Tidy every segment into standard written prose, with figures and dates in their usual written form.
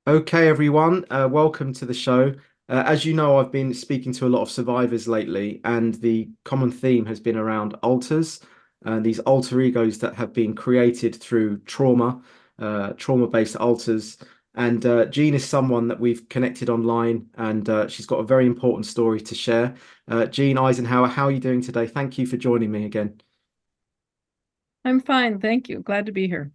Okay, everyone, welcome to the show. As you know, I've been speaking to a lot of survivors lately, and the common theme has been around alters, these alter egos that have been created through trauma, trauma-based alters. And Jean is someone that we've connected online, and she's got a very important story to share. Jean Eisenhower, how are you doing today? Thank you for joining me again. I'm fine, thank you. Glad to be here.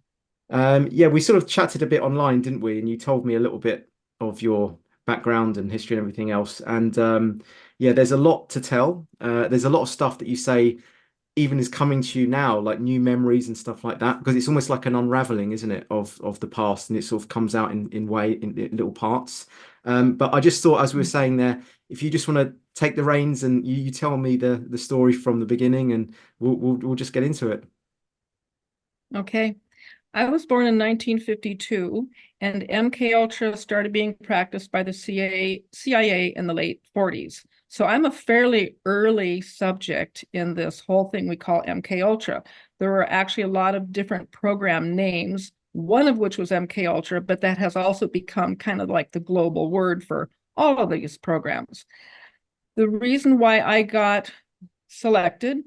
Yeah, we sort of chatted a bit online, didn't we? And you told me a little bit of your background and history and everything else. And yeah, there's a lot to tell. There's a lot of stuff that you say even is coming to you now, like new memories and stuff like that, because it's almost like an unraveling, isn't it, of the past, and it sort of comes out in little parts. But I just thought, as we were saying there, if you just want to take the reins and you tell me the story from the beginning, and we'll just get into it. Okay. I was born in 1952, and MKUltra started being practiced by the CIA in the late 40s. So I'm a fairly early subject in this whole thing we call MKUltra. There were actually a lot of different program names, one of which was MKUltra, but that has also become kind of like the global word for all of these programs. The reason why I got selected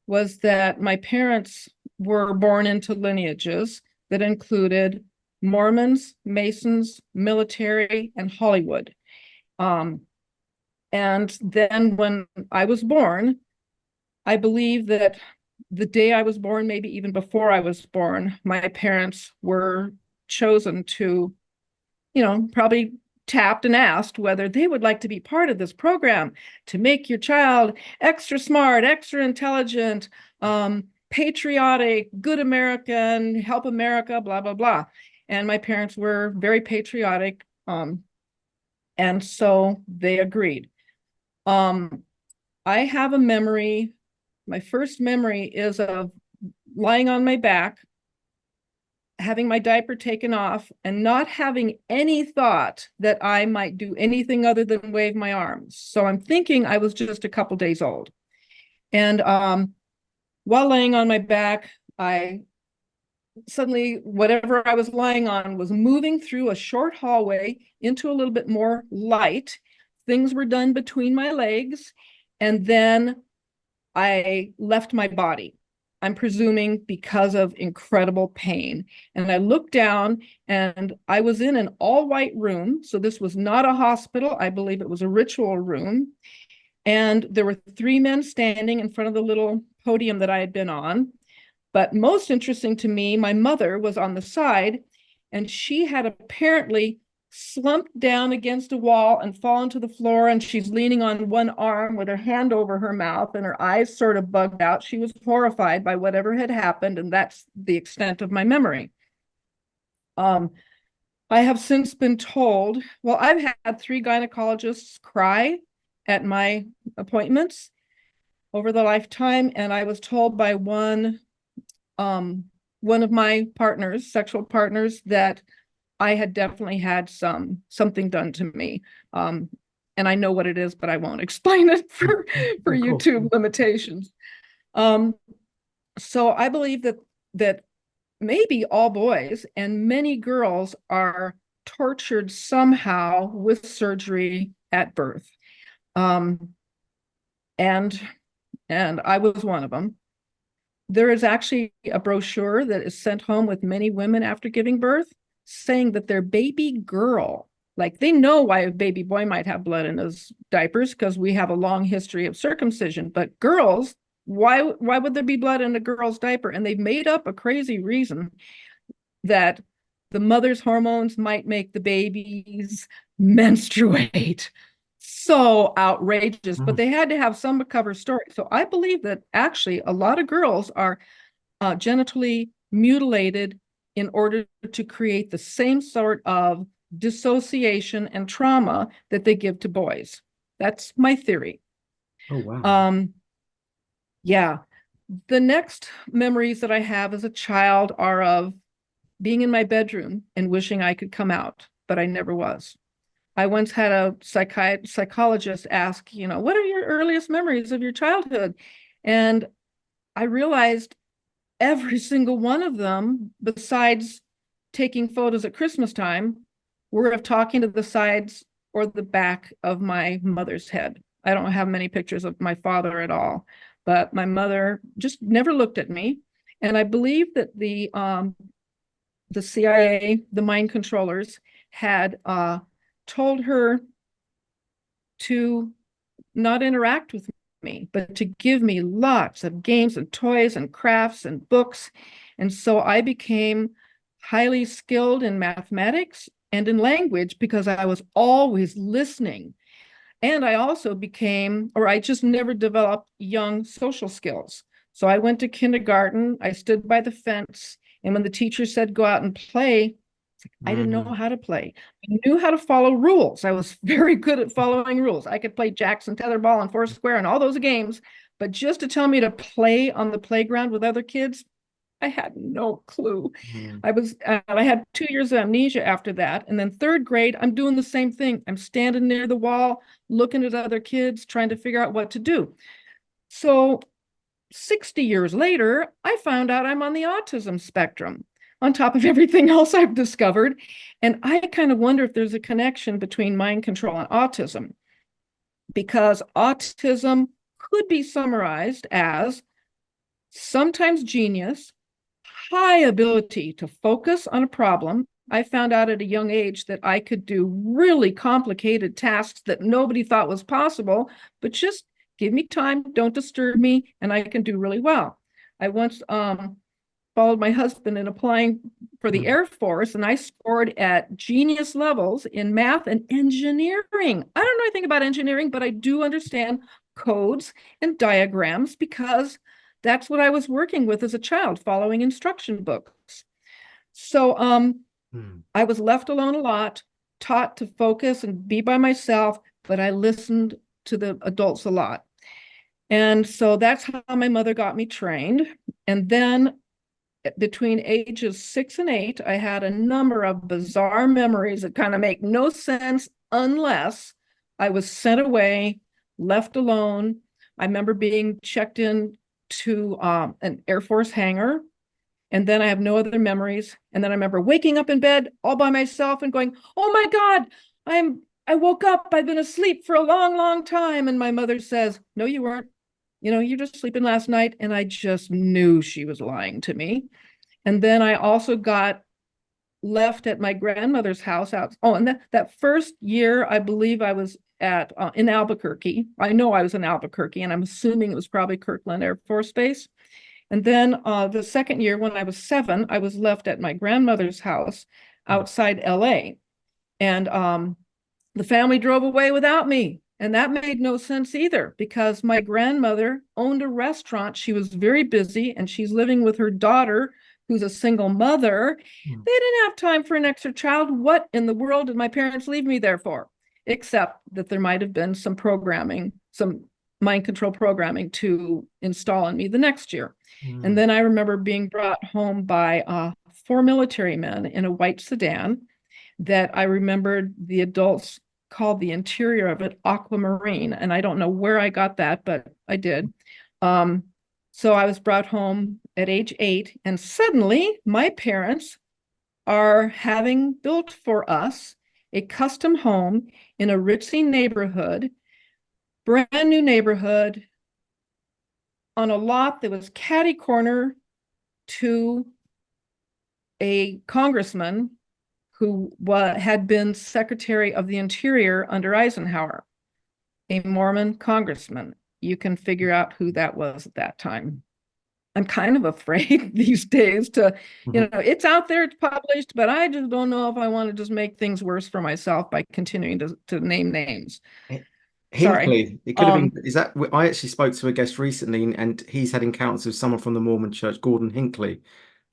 was that my parents were born into lineages that included Mormons, Masons, military, and Hollywood. Um, and then when I was born, I believe that the day I was born, maybe even before I was born, my parents were chosen to, probably tapped and asked whether they would like to be part of this program to make your child extra smart, extra intelligent, patriotic, good American, help America, blah, blah, blah. And my parents were very patriotic. And so they agreed. Um, I have a memory. My first memory is of lying on my back, having my diaper taken off, and not having any thought that I might do anything other than wave my arms. So I'm thinking I was just a couple days old. And while laying on my back, I suddenly, whatever I was lying on was moving through a short hallway into a little bit more light. Things were done between my legs, and then I left my body. I'm presuming because of incredible pain. And I looked down and I was in an all white room. So this was not a hospital. I believe it was a ritual room. And there were three men standing in front of the little podium that I had been on. But most interesting to me, my mother was on the side, and she had apparently slumped down against a wall and fallen to the floor, and she's leaning on one arm with her hand over her mouth and her eyes sort of bugged out. She was horrified by whatever had happened, and that's the extent of my memory. Um, I have since been told, well, I've had three gynecologists cry at my appointments over the lifetime, and I was told by um, one of my partners, sexual partners, that I had definitely had something done to me. And I know what it is, but I won't explain it for Of course. YouTube limitations. Um, so I believe that maybe all boys and many girls are tortured somehow with surgery at birth. Um, and and I was one of them. There is actually a brochure that is sent home with many women after giving birth saying that their baby girl, like they know why a baby boy might have blood in his diapers because we have a long history of circumcision, but girls, why would there be blood in a girl's diaper? And they've made up a crazy reason that the mother's hormones might make the babies menstruate. So outrageous, but Mm. they had to have some cover story. So I believe that actually a lot of girls are genitally mutilated in order to create the same sort of dissociation and trauma that they give to boys. That's my theory. Oh, wow. Um, yeah. The next memories that I have as a child are of being in my bedroom and wishing I could come out, but I never was. I once had a psychologist ask, what are your earliest memories of your childhood? And I realized every single one of them, besides taking photos at Christmas time, were of talking to the sides or the back of my mother's head. I don't have many pictures of my father at all, but my mother just never looked at me. And I believe that the CIA, the mind controllers, had told her to not interact with me, but to give me lots of games and toys and crafts and books. And so I became highly skilled in mathematics and in language because I was always listening. And I also became, or I just never developed young social skills. So I went to kindergarten, I stood by the fence, and when the teacher said go out and play, I didn't know Mm. how to play. I knew how to follow rules. I was very good at following rules. I could play jacks and tetherball and foursquare and all those games, but just to tell me to play on the playground with other kids, I had no clue. Mm. I had 2 years of amnesia after that. And then third grade, I'm doing the same thing. I'm standing near the wall, looking at other kids, trying to figure out what to do. So 60 years later, I found out I'm on the autism spectrum on top of everything else I've discovered. And I kind of wonder if there's a connection between mind control and autism, because autism could be summarized as sometimes genius, high ability to focus on a problem. I found out at a young age that I could do really complicated tasks that nobody thought was possible, but just give me time, don't disturb me, and I can do really well. I once followed my husband in applying for the Mm. Air Force, and I scored at genius levels in math and engineering. I don't know anything about engineering, but I do understand codes and diagrams because that's what I was working with as a child, following instruction books. So Mm. I was left alone a lot, taught to focus and be by myself, but I listened to the adults a lot. And so that's how my mother got me trained. And then between ages 6 and 8, I had a number of bizarre memories that kind of make no sense unless I was sent away, left alone. I remember being checked in to an Air Force hangar, and then I have no other memories. And then I remember waking up in bed all by myself and going, "Oh my God, I woke up. I've been asleep for a long, long time." And my mother says, "No, you weren't. You're just sleeping last night." And I just knew she was lying to me. And then I also got left at my grandmother's house out. Oh, and that first year, I believe I was at in Albuquerque. I know I was in Albuquerque, and I'm assuming it was probably Kirkland Air Force Base. And then the second year, when I was 7, I was left at my grandmother's house outside LA. And the family drove away without me. And that made no sense either because my grandmother owned a restaurant. She was very busy and she's living with her daughter, who's a single mother. Mm. They didn't have time for an extra child. What in the world did my parents leave me there for? Except that there might have been some programming, some mind control programming to install in me the next year. And Mm. then I remember being brought home by 4 military men in a white sedan that I remembered the adults called the interior of it aquamarine. And I don't know where I got that, but I did. So I was brought home at age 8, and suddenly my parents are having built for us a custom home in a ritzy neighborhood, brand new neighborhood, on a lot that was catty corner to a congressman who had been Secretary of the Interior under Eisenhower, a Mormon congressman. You can figure out who that was at that time. I'm kind of afraid these days to, Mhm. it's out there, it's published, but I just don't know if I want to just make things worse for myself by continuing to name names. Sorry. Hinckley, it could have been. Is that? I actually spoke to a guest recently, and he's had encounters with someone from the Mormon Church, Gordon Hinckley.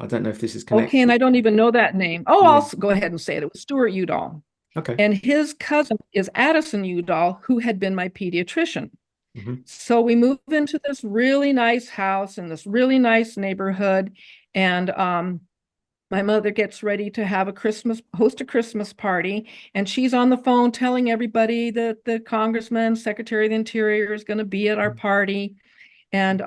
I don't know if this is Okay, and connected. I don't even know that name. Oh, Yeah. I'll go ahead and say it. It was Stuart Udall. Okay. And his cousin is Addison Udall, who had been my pediatrician. Hmm. So we move into this really nice house in this really nice neighborhood. And my mother gets ready to have host a Christmas party. And she's on the phone telling everybody that the congressman, Secretary of the Interior, is going to be at our party. And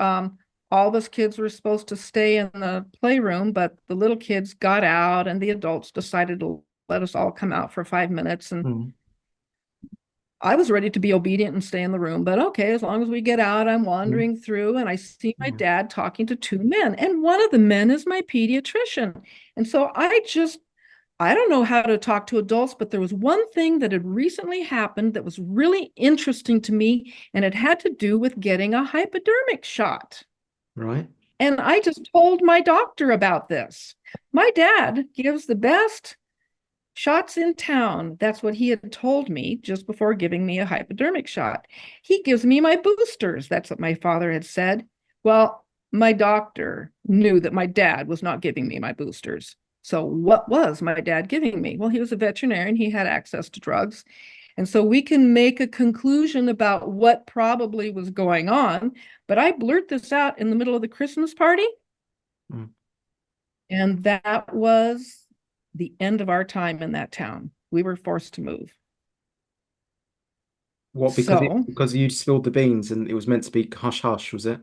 all of us kids were supposed to stay in the playroom, but the little kids got out and the adults decided to let us all come out for 5 minutes. And Mm. I was ready to be obedient and stay in the room, but okay, as long as we get out, I'm Mm. wandering through and I see my Yeah. dad talking to two men, and one of the men is my pediatrician. And so I don't know how to talk to adults, but there was one thing that had recently happened that was really interesting to me, and it had to do with getting a hypodermic shot. Right. And I just told my doctor about this. My dad gives the best shots in town. That's what he had told me just before giving me a hypodermic shot. He gives me my boosters. That's what my father had said. Well, my doctor knew that my dad was not giving me my boosters. So, what was my dad giving me? Well, he was a veterinarian, he had access to drugs. And so we can make a conclusion about what probably was going on. But I blurt this out in the middle of the Christmas party. Mm. And that was the end of our time in that town. We were forced to move. What, So because you spilled the beans and it was meant to be hush hush, was it?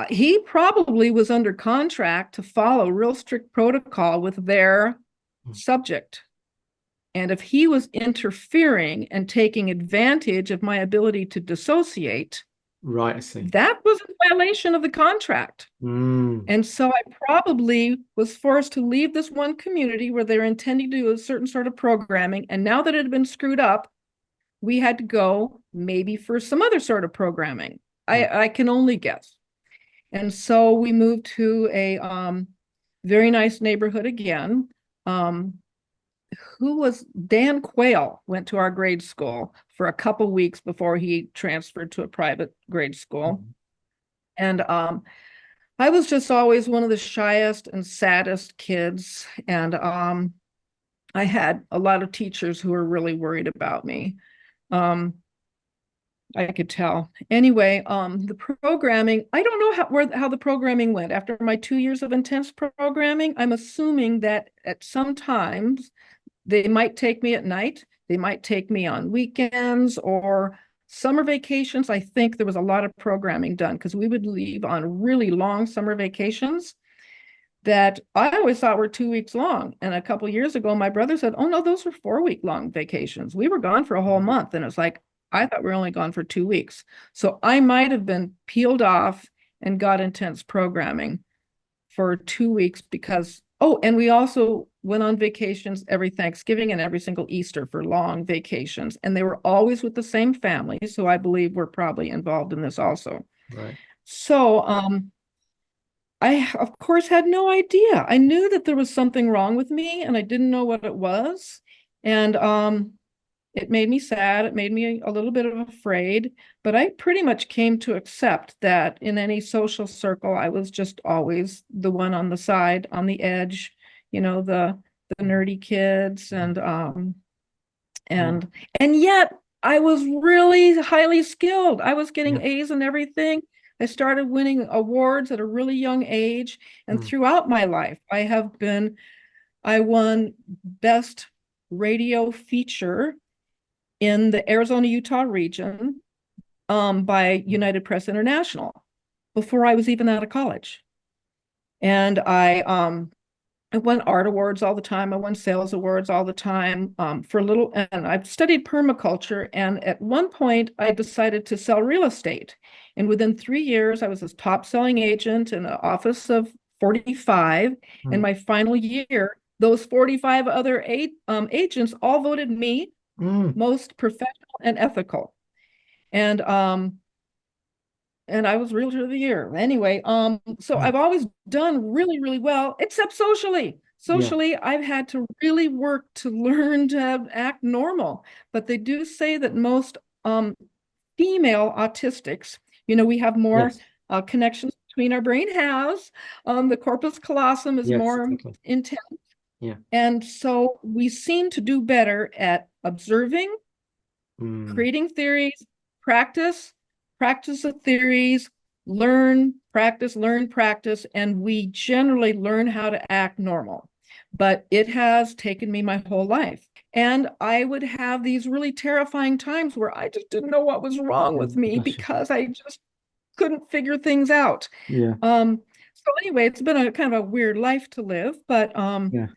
he probably was under contract to follow real strict protocol with their Mm. subject. And if he was interfering and taking advantage of my ability to dissociate, Right, I see. that was a violation of the contract. Mm. And so I probably was forced to leave this one community where they're intending to do a certain sort of programming. And now that it had been screwed up, we had to go maybe for some other sort of programming. Mm. I can only guess. And so we moved to a very nice neighborhood again. Um, who was Dan Quayle went to our grade school for a couple weeks before he transferred to a private grade school. Mm. And I was just always one of the shyest and saddest kids. And I had a lot of teachers who were really worried about me. Um, I could tell. Anyway, the programming, I don't know how the programming went. After my 2 years of intense programming, I'm assuming that at some times they might take me at night, they might take me on weekends or summer vacations. I think there was a lot of programming done because we would leave on really long summer vacations that I always thought were 2 weeks long. And a couple of years ago, my brother said, "Oh no, those were 4 week long vacations. We were gone for a whole month." And it's like, I thought we were only gone for 2 weeks. So I might have been peeled off and got intense programming for 2 weeks because, oh, and we also went on vacations every Thanksgiving and every single Easter for long vacations. And they were always with the same family. So I believe we're probably involved in this also. Right. So I, of course, had no idea. I knew that there was something wrong with me and I didn't know what it was. And it made me sad. It made me a little bit of afraid, but I pretty much came to accept that in any social circle, I was just always the one on the side, on the edge, the nerdy kids Mm. and and yet I was really highly skilled. I was getting Yeah. A's and everything. I started winning awards at a really young age, and Mm. throughout my life, I won best radio feature in the Arizona-Utah region by United Press International before I was even out of college. And I won art awards all the time. I won sales awards all the time and I've studied permaculture. And at one point, I decided to sell real estate. And within 3 years, I was a top selling agent in an office of 45. In Mm. my final year, those 45 other agents all voted me Mm. most professional and ethical. And I was realtor of the year. Anyway, so Mm. I've always done really, really well, except socially. Yeah. Socially, I've had to really work to learn to act normal. But they do say that most female autistics, we have more Yes. connections between our brain halves. The corpus callosum is Yes, more exactly. intense. Yeah. And so we seem to do better at observing, Mm. creating theories, practice, practice the theories, learn, practice, and we generally learn how to act normal. But it has taken me my whole life. And I would have these really terrifying times where I just didn't know what was wrong Yeah. with me Bless you. because I just couldn't figure things out. Yeah. So anyway, it's been a kind of a weird life to live, but Yeah.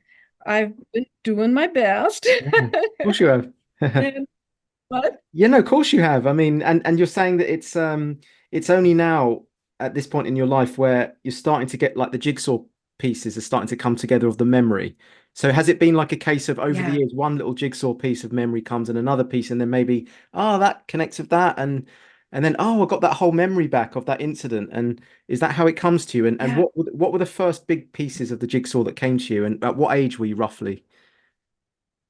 I've been doing my best. Yeah. Of course you have. And what? Yeah, no, of course you have. I mean, and you're saying that it's only now at this point in your life where you're starting to get like the jigsaw pieces are starting to come together of the memory. So has it been like a case of over the Yeah. years, one little jigsaw piece of memory comes and another piece, and then maybe, oh, that connects with that, and then oh, I got that whole memory back of that incident. And is that how it comes to you? And Yeah. what were the first big pieces of the jigsaw that came to you? And at what age were you roughly?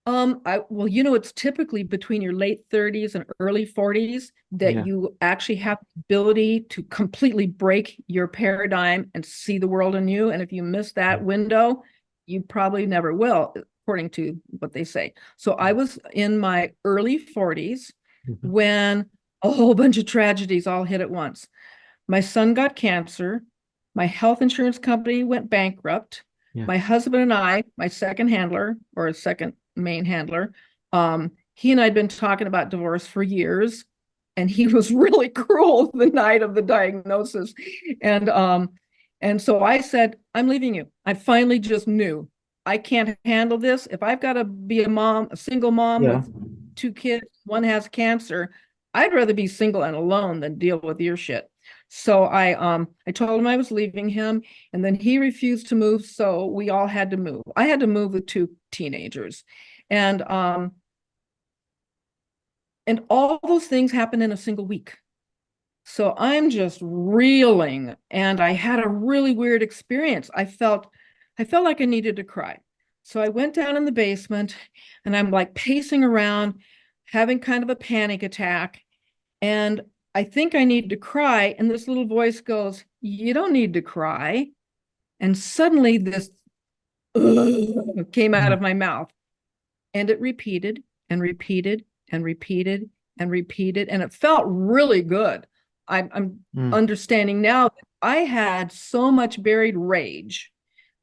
Well, it's typically between your late 30s and early 40s that Yeah. you actually have the ability to completely break your paradigm and see the world anew. And if you miss that window, you probably never will, according to what they say. So I was in my early 40s Mhm. when a whole bunch of tragedies all hit at once. My son got cancer. My health insurance company went bankrupt. Yeah. My husband and I, my second handler or second main handler, he and I had been talking about divorce for years, and he was really cruel the night of the diagnosis. And so I said, I'm leaving you. I finally just knew I can't handle this. If I've got to be a mom, a single mom Yeah. with two kids, one has cancer, I'd rather be single and alone than deal with your shit. So I told him I was leaving him, and then he refused to move, so we all had to move. I had to move with two teenagers. And and all those things happened in a single week. So I'm just reeling, and I had a really weird experience. I felt like I needed to cry. So I went down in the basement, and I'm like pacing around, having kind of a panic attack. And I think I need to cry. And this little voice goes, "You don't need to cry." And suddenly this came out Mm. of my mouth, and it repeated and repeated and repeated and repeated. And it felt really good. I'm Mm. understanding now that I had so much buried rage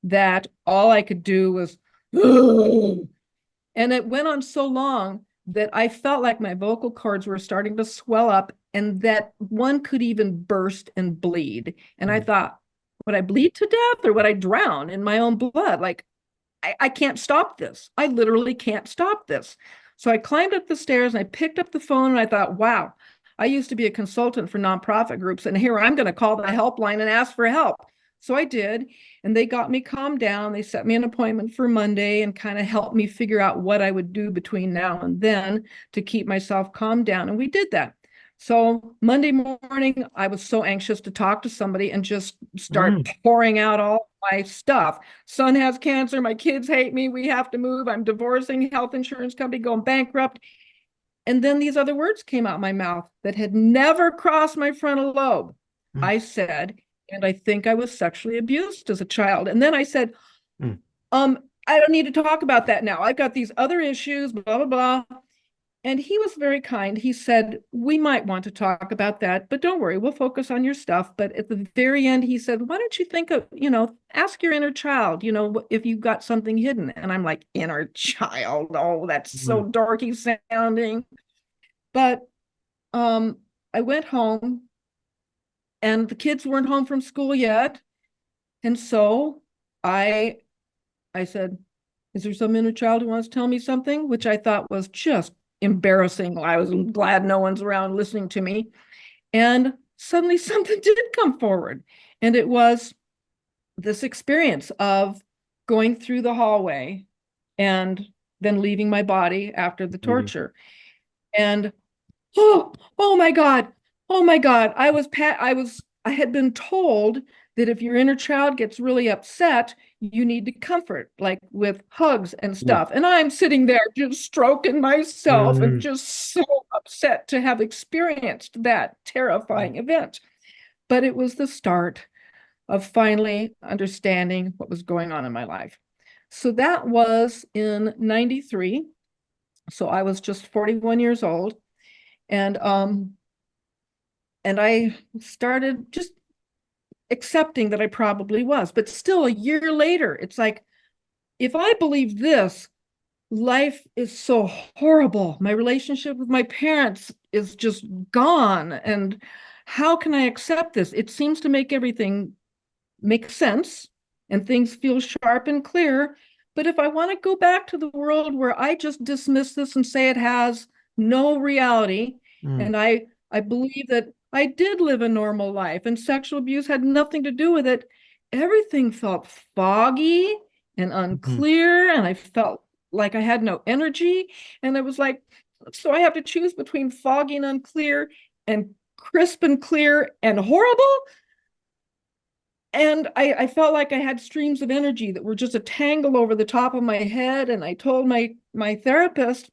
that all I could do was, and it went on so long that I felt like my vocal cords were starting to swell up and that one could even burst and bleed. And I Mm. thought, would I bleed to death or would I drown in my own blood? Like, I can't stop this. I literally can't stop this. So I climbed up the stairs and I picked up the phone and I thought, wow, I used to be a consultant for nonprofit groups, and here I'm going to call the helpline and ask for help. So I did, and they got me calmed down. They set me an appointment for Monday and kind of helped me figure out what I would do between now and then to keep myself calmed down. And we did that. So Monday morning, I was so anxious to talk to somebody and just start Mm. pouring out all my stuff. Son has cancer. My kids hate me. We have to move. I'm divorcing, health insurance company going bankrupt. And then these other words came out my mouth that had never crossed my frontal lobe. Mm. I said, and I think I was sexually abused as a child. And then I said, Mm. I don't need to talk about that now. I've got these other issues, blah, blah, blah. And he was very kind. He said, we might want to talk about that, but don't worry, we'll focus on your stuff. But at the very end, he said, why don't you think of, ask your inner child, if you've got something hidden. And I'm like, inner child. Oh, that's so Mm. darky sounding. But um, I went home and the kids weren't home from school yet. And so I I said, is there some inner child who wants to tell me something? Which I thought was just embarrassing. I was glad no one's around listening to me. And suddenly something did come forward. And it was this experience of going through the hallway and then leaving my body after the Mm. torture. And oh my God. Oh my God. I had been told that if your inner child gets really upset, you need to comfort, like with hugs and Yeah. stuff. And I'm sitting there just stroking myself and Mm. just so upset to have experienced that terrifying event. But it was the start of finally understanding what was going on in my life. So that was in 93. So I was just 41 years old. And and I started just accepting that I probably was. But still, a year later, it's like, if I believe this, life is so horrible. My relationship with my parents is just gone. And how can I accept this? It seems to make everything make sense and things feel sharp and clear. But if I want to go back to the world where I just dismiss this and say it has no reality, Mm, and I believe that I did live a normal life and sexual abuse had nothing to do with it, everything felt foggy and mhm. unclear, and I felt like I had no energy. And it was like, so I have to choose between foggy and unclear and crisp and clear and horrible. And I felt like I had streams of energy that were just a tangle over the top of my head. And I told my therapist,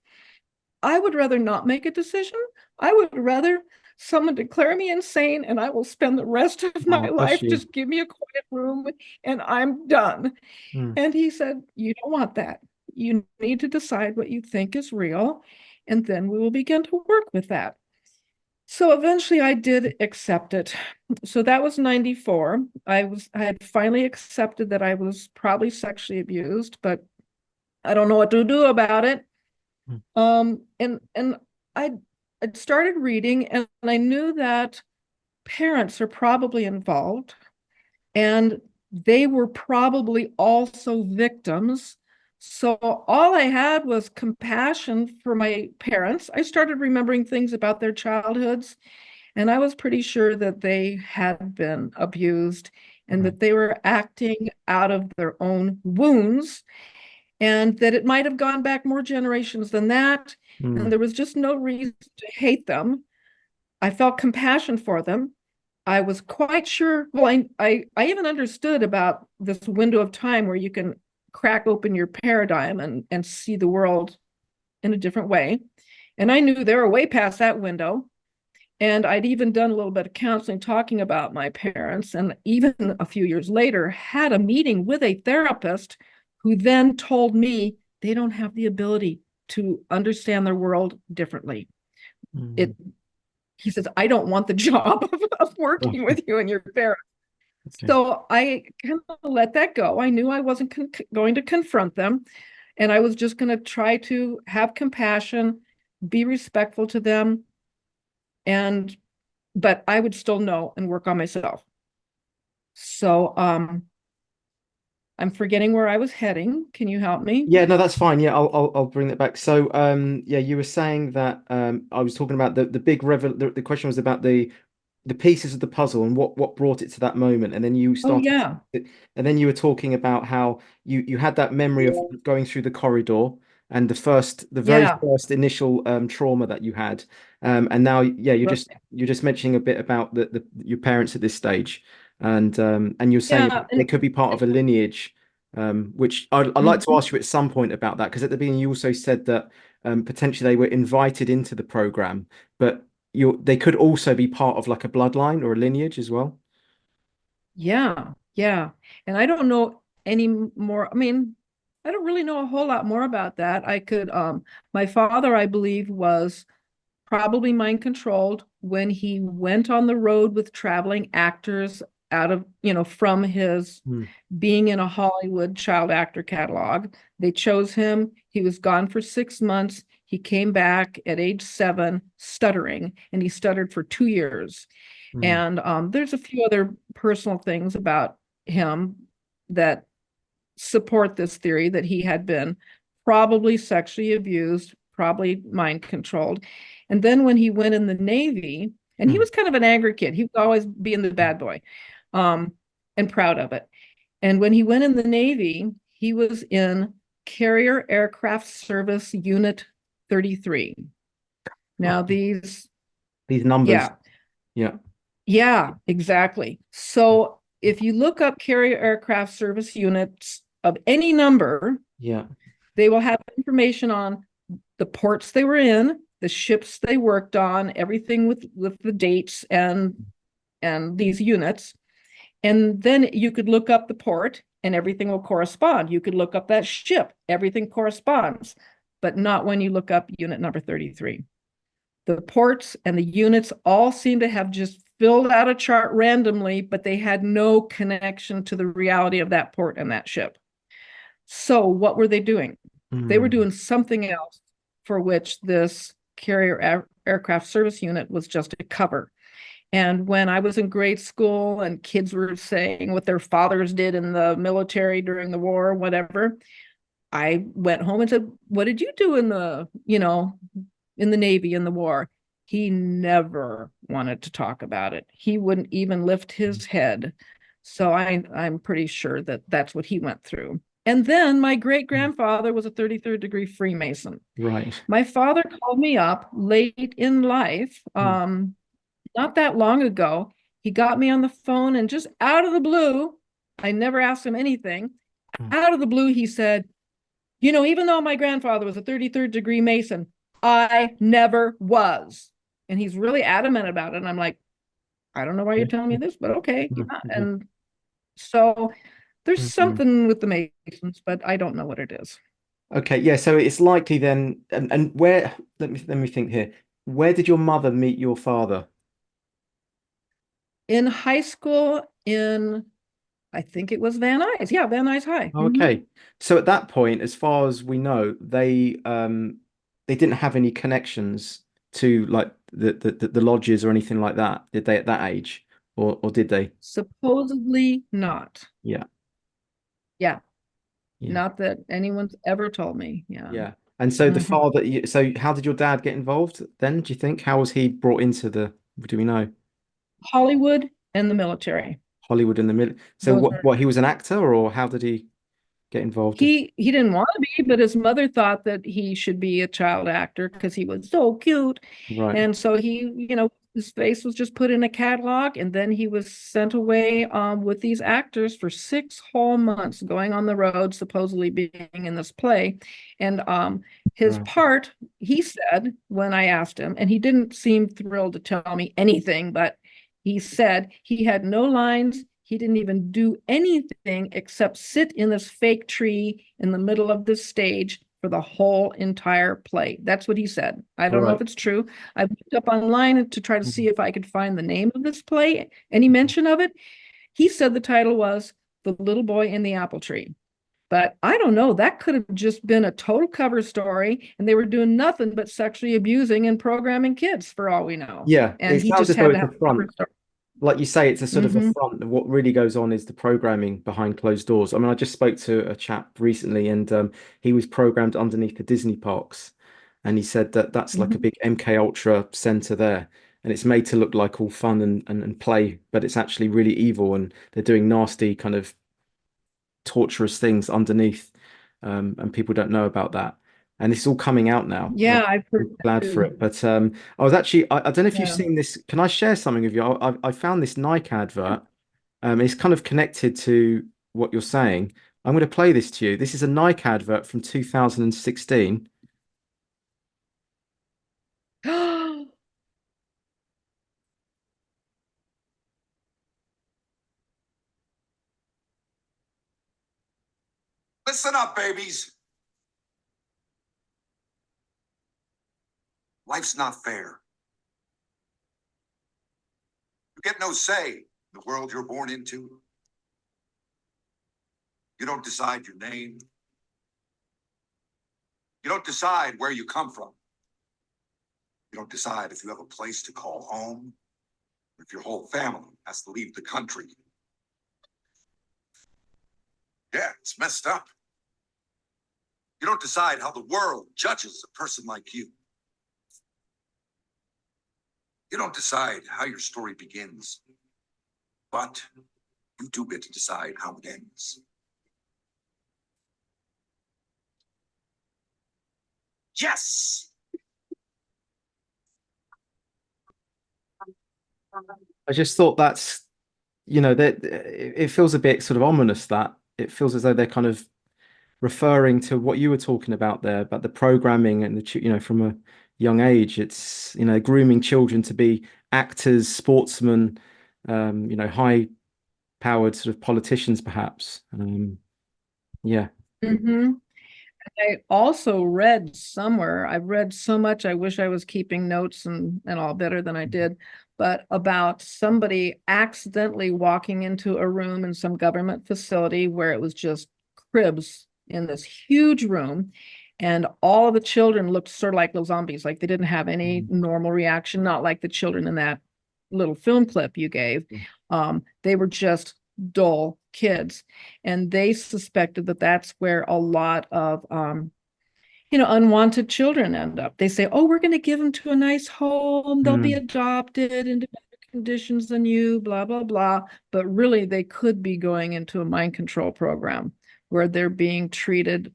I would rather not make a decision. I would rather someone declare me insane and I will spend the rest of my Oh, bless life, you. just give me a quiet room and I'm done. Mm, And he said, you don't want that. You need to decide what you think is real, and then we will begin to work with that. So eventually I did accept it. So that was 94. I had finally accepted that I was probably sexually abused, but I don't know what to do about it. mm, And I I'd started reading, and I knew that parents are probably involved, and they were probably also victims. So all I had was compassion for my parents. I started remembering things about their childhoods, and I was pretty sure that they had been abused and right. that they were acting out of their own wounds, and that it might have gone back more generations than that. And Mm, there was just no reason to hate them. I felt compassion for them. I was quite sure. Well, I even understood about this window of time where you can crack open your paradigm and see the world in a different way. And I knew they were way past that window. And I'd even done a little bit of counseling talking about my parents. And even a few years later, had a meeting with a therapist who then told me they don't have the ability to understand their world differently. mm. It He says, I don't want the job of Oh, working with you and your parents. okay. So I kind of let that go. I knew I wasn't going to confront them, and I was just going to try to have compassion, be respectful to them, and but I would still know and work on myself. So I'm forgetting where I was heading. Can you help me? Yeah, no, that's fine. Yeah, I'll bring that back. So, yeah, you were saying that I was talking about the big revel. The question was about the pieces of the puzzle and what brought it to that moment, and then you Oh started, yeah. and then you were talking about how you had that memory of going through the corridor and the very Yeah. first initial trauma that you had, and now, yeah, you're just mentioning a bit about your parents at this stage, and you're saying Yeah. they could be part of a lineage. Which I'd like to Mhm. ask you at some point about that, because at the beginning you also said that potentially they were invited into the program, but they could also be part of like a bloodline or a lineage as well. Yeah. Yeah. And I don't know any more. I mean, I don't really know a whole lot more about that. My father, I believe, was probably mind controlled when he went on the road with traveling actors out of, from his Mm, being in a Hollywood child actor catalog. They chose him. He was gone for 6 months. He came back at age 7, stuttering, and he stuttered for 2 years. mm, And there's a few other personal things about him that support this theory that he had been probably sexually abused, probably mind controlled. And then when he went in the Navy, and he mm, was kind of an angry kid, he would always being the bad boy, um, and proud of it. And when he went in the Navy, he was in Carrier Aircraft Service Unit 33. Now, okay. these, These numbers. yeah, Yeah. yeah, exactly. So if you look up carrier aircraft service units of any number, Yeah. they will have information on the ports they were in, the ships they worked on, everything with the dates and these units. And then you could look up the port and everything will correspond. You could look up that ship, everything corresponds, but not when you look up unit number 33. The ports and the units all seem to have just filled out a chart randomly, but they had no connection to the reality of that port and that ship. So what were they doing? They were Mm, doing something else for which this aircraft service unit was just a cover. And when I was in grade school and kids were saying what their fathers did in the military during the war, whatever, I went home and said, what did you do in in the Navy, in the war? He never wanted to talk about it. He wouldn't even lift his head. So I'm pretty sure that that's what he went through. And then my great grandfather was a 33rd degree Freemason. Right. My father called me up late in life, Mm. not that long ago. He got me on the phone and just out of the blue, I never asked him anything. Mm. Out of the blue, he said, even though my grandfather was a 33rd degree Mason, I never was. And he's really adamant about it. And I'm like, I don't know why you're telling me this, but okay. Yeah. Mm. And so there's Mm. something with the Masons, but I don't know what it is. Okay, yeah, so it's likely then, and where, let me think here. Where did your mother meet your father? In high school, I think it was Van Nuys. Yeah, Van Nuys High. Okay. So at that point, as far as we know, they didn't have any connections to like the lodges or anything like that, did they at that age? Or did they? Supposedly not. Yeah, Yeah, yeah, not that anyone's ever told me. Yeah. yeah. And so the Mhm. father, so how did your dad get involved then, do you think? How was he brought into do we know? Hollywood and the military. Hollywood in the middle. So Those are he was an actor or how did he get involved? he didn't want to be, but his mother thought that he should be a child actor because he was so cute. Right. And so his face was just put in a catalog, and then he was sent away with these actors for 6 whole months, going on the road, supposedly being in this play. And his Right. part, he said, when I asked him, and he didn't seem thrilled to tell me anything, but he said he had no lines. He didn't even do anything except sit in this fake tree in the middle of this stage for the whole entire play. That's what he said. I don't know if Right. it's true. I looked up online to try to see Mhm. if I could find the name of this play, any mention of it. He said the title was The Little Boy in the Apple Tree. But I don't know. That could have just been a total cover story, and they were doing nothing but sexually abusing and programming kids for all we know. Yeah, And it he sounds just as though had to it's have a a cover front. story. Like you say, it's a sort of a Mm-hmm. front. And what really goes on is the programming behind closed doors. I mean, I just spoke to a chap recently, and he was programmed underneath the Disney parks, and he said that that's like a Mm-hmm. big MK Ultra center there, and it's made to look like all fun and play, but it's actually really evil, and they're doing nasty kind of torturous things underneath, and people don't know about that. And it's all coming out now. Yeah, I've I'm heard that glad for too. it. But I was actually, I don't know if you've Yeah. seen this. Can I share something with you? I found this Nike advert. It's kind of connected to what you're saying. I'm going to play this to you. This is a Nike advert from 2016. Listen up, babies. Life's not fair. You get no say in the world you're born into. You don't decide your name. You don't decide where you come from. You don't decide if you have a place to call home, or if your whole family has to leave the country. Yeah, it's messed up. You don't decide how the world judges a person like you. You don't decide how your story begins, but you do get to decide how it ends. Yes! I just thought that's, that it feels a bit sort of ominous that it feels as though they're kind of referring to what you were talking about there, about the programming and from a young age, it's, grooming children to be actors, sportsmen, high powered sort of politicians, perhaps. Yeah. Mm-hmm. I also read somewhere, I've read so much, I wish I was keeping notes and all better than I did, but about somebody accidentally walking into a room in some government facility where it was just cribs in this huge room. And all the children looked sort of like little zombies, like they didn't have any normal reaction, not like the children in that little film clip you gave. They were just dull kids. And they suspected that that's where a lot of, unwanted children end up. They say, oh, we're going to give them to a nice home. They'll be adopted into better conditions than you, blah, blah, blah. But really, they could be going into a mind control program where they're being treated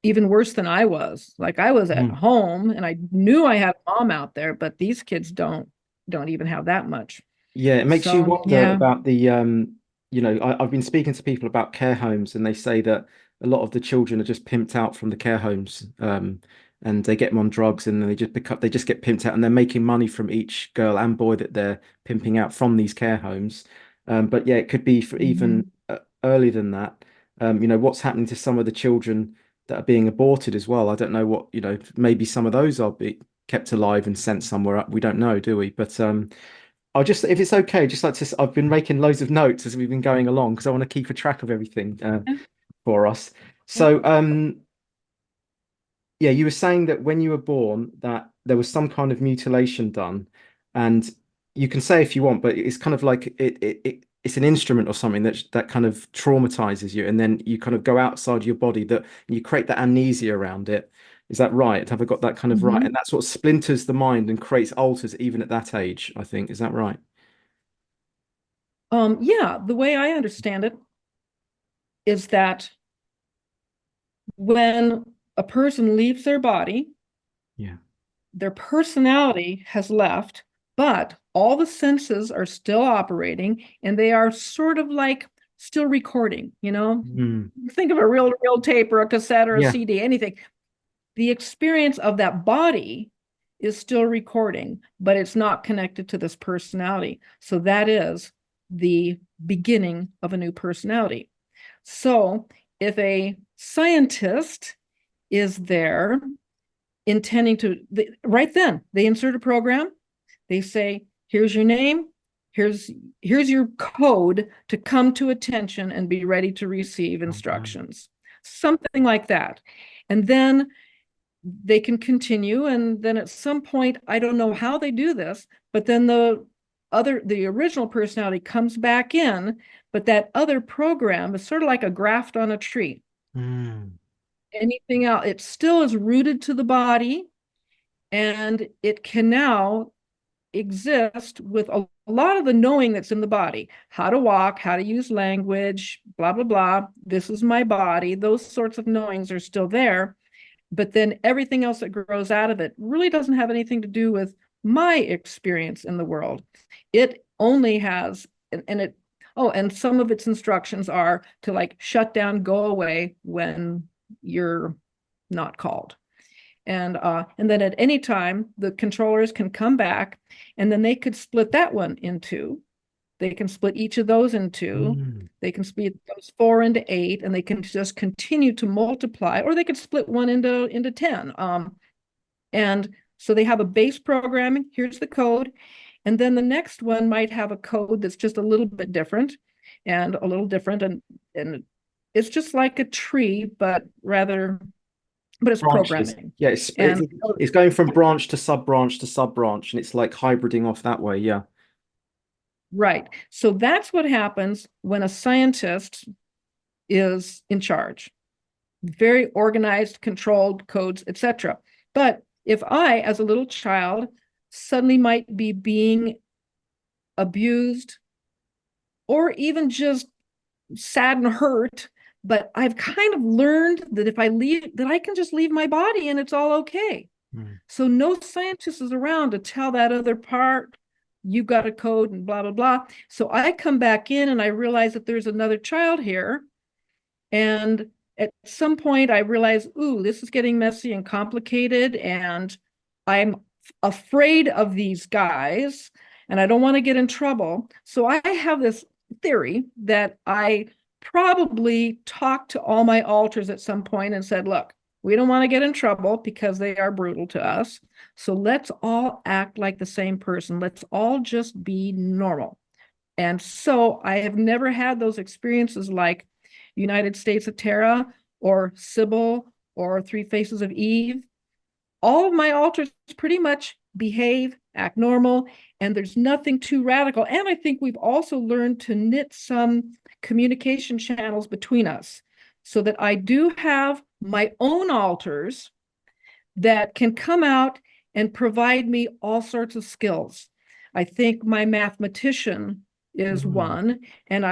even worse than I was. Like I was at home and I knew I had a mom out there, but these kids don't even have that much. Yeah, it makes you So, wonder yeah. about I've been speaking to people about care homes, and they say that a lot of the children are just pimped out from the care homes, and they get them on drugs, and they just get pimped out, and they're making money from each girl and boy that they're pimping out from these care homes. But yeah, it could be for even earlier than that. What's happening to some of the children that are being aborted as well. I don't know what, maybe some of those are be kept alive and sent somewhere up. We don't know, do we? But I'll just, if it's okay, just like to, I've been making loads of notes as we've been going along because I want to keep a track of everything for us. So, yeah, you were saying that when you were born, that there was some kind of mutilation done, and you can say if you want, but it's kind of like it's an instrument or something that kind of traumatizes you, and then you kind of go outside your body that you create that amnesia around it. Is that right? Have I got that kind of right? And that's what splinters the mind and creates alters even at that age, I think. Is that right? Yeah, the way I understand it is that when a person leaves their body, Yeah. their personality has left, but all the senses are still operating and they are sort of like still recording, Think of a real tape or a cassette or a Yeah. CD, anything. The experience of that body is still recording, but it's not connected to this personality. So that is the beginning of a new personality. So if a scientist is there intending to, right then, they insert a program. They say, here's your name. Here's your code to come to attention and be ready to receive instructions. Something like that. And then they can continue. And then at some point, I don't know how they do this, but then the original personality comes back in, but that other program is sort of like a graft on a tree. Anything else, it still is rooted to the body, and it can now exist with a lot of the knowing that's in the body, how to walk, how to use language, blah, blah, blah. This is my body. Those sorts of knowings are still there. But then everything else that grows out of it really doesn't have anything to do with my experience in the world. It only has, and some of its instructions are to like shut down, go away when you're not called. And then at any time, the controllers can come back, and then they could split that one in two. They can split each of those in two. They can split those 4 into 8, and they can just continue to multiply, or they could split one into 10. And so they have a base programming. Here's the code. And then the next one might have a code that's just a little bit different and a little different. And it's just like a tree, but it's Branches. programming. Yeah, it's going from branch to sub branch to sub branch, and it's like hybriding off that way. Yeah. Right. So that's what happens when a scientist is in charge. Very organized, controlled codes, etc. But if I, as a little child, suddenly might be being abused or even just sad and hurt, but I've kind of learned that if I leave, that I can just leave my body and it's all okay. So no scientist is around to tell that other part, you've got a code and blah, blah, blah. So I come back in and I realize that there's another child here. And at some point I realize, ooh, this is getting messy and complicated, and I'm afraid of these guys and I don't want to get in trouble. So I have this theory that I probably talked to all my alters at some point and said, look, we don't want to get in trouble because they are brutal to us. So let's all act like the same person. Let's all just be normal. And so I have never had those experiences like United States of Terra or Sybil or Three Faces of Eve. All of my alters pretty much behave, act normal, and there's nothing too radical. And I think we've also learned to knit some communication channels between us so that I do have my own alters that can come out and provide me all sorts of skills. I think my mathematician is one, and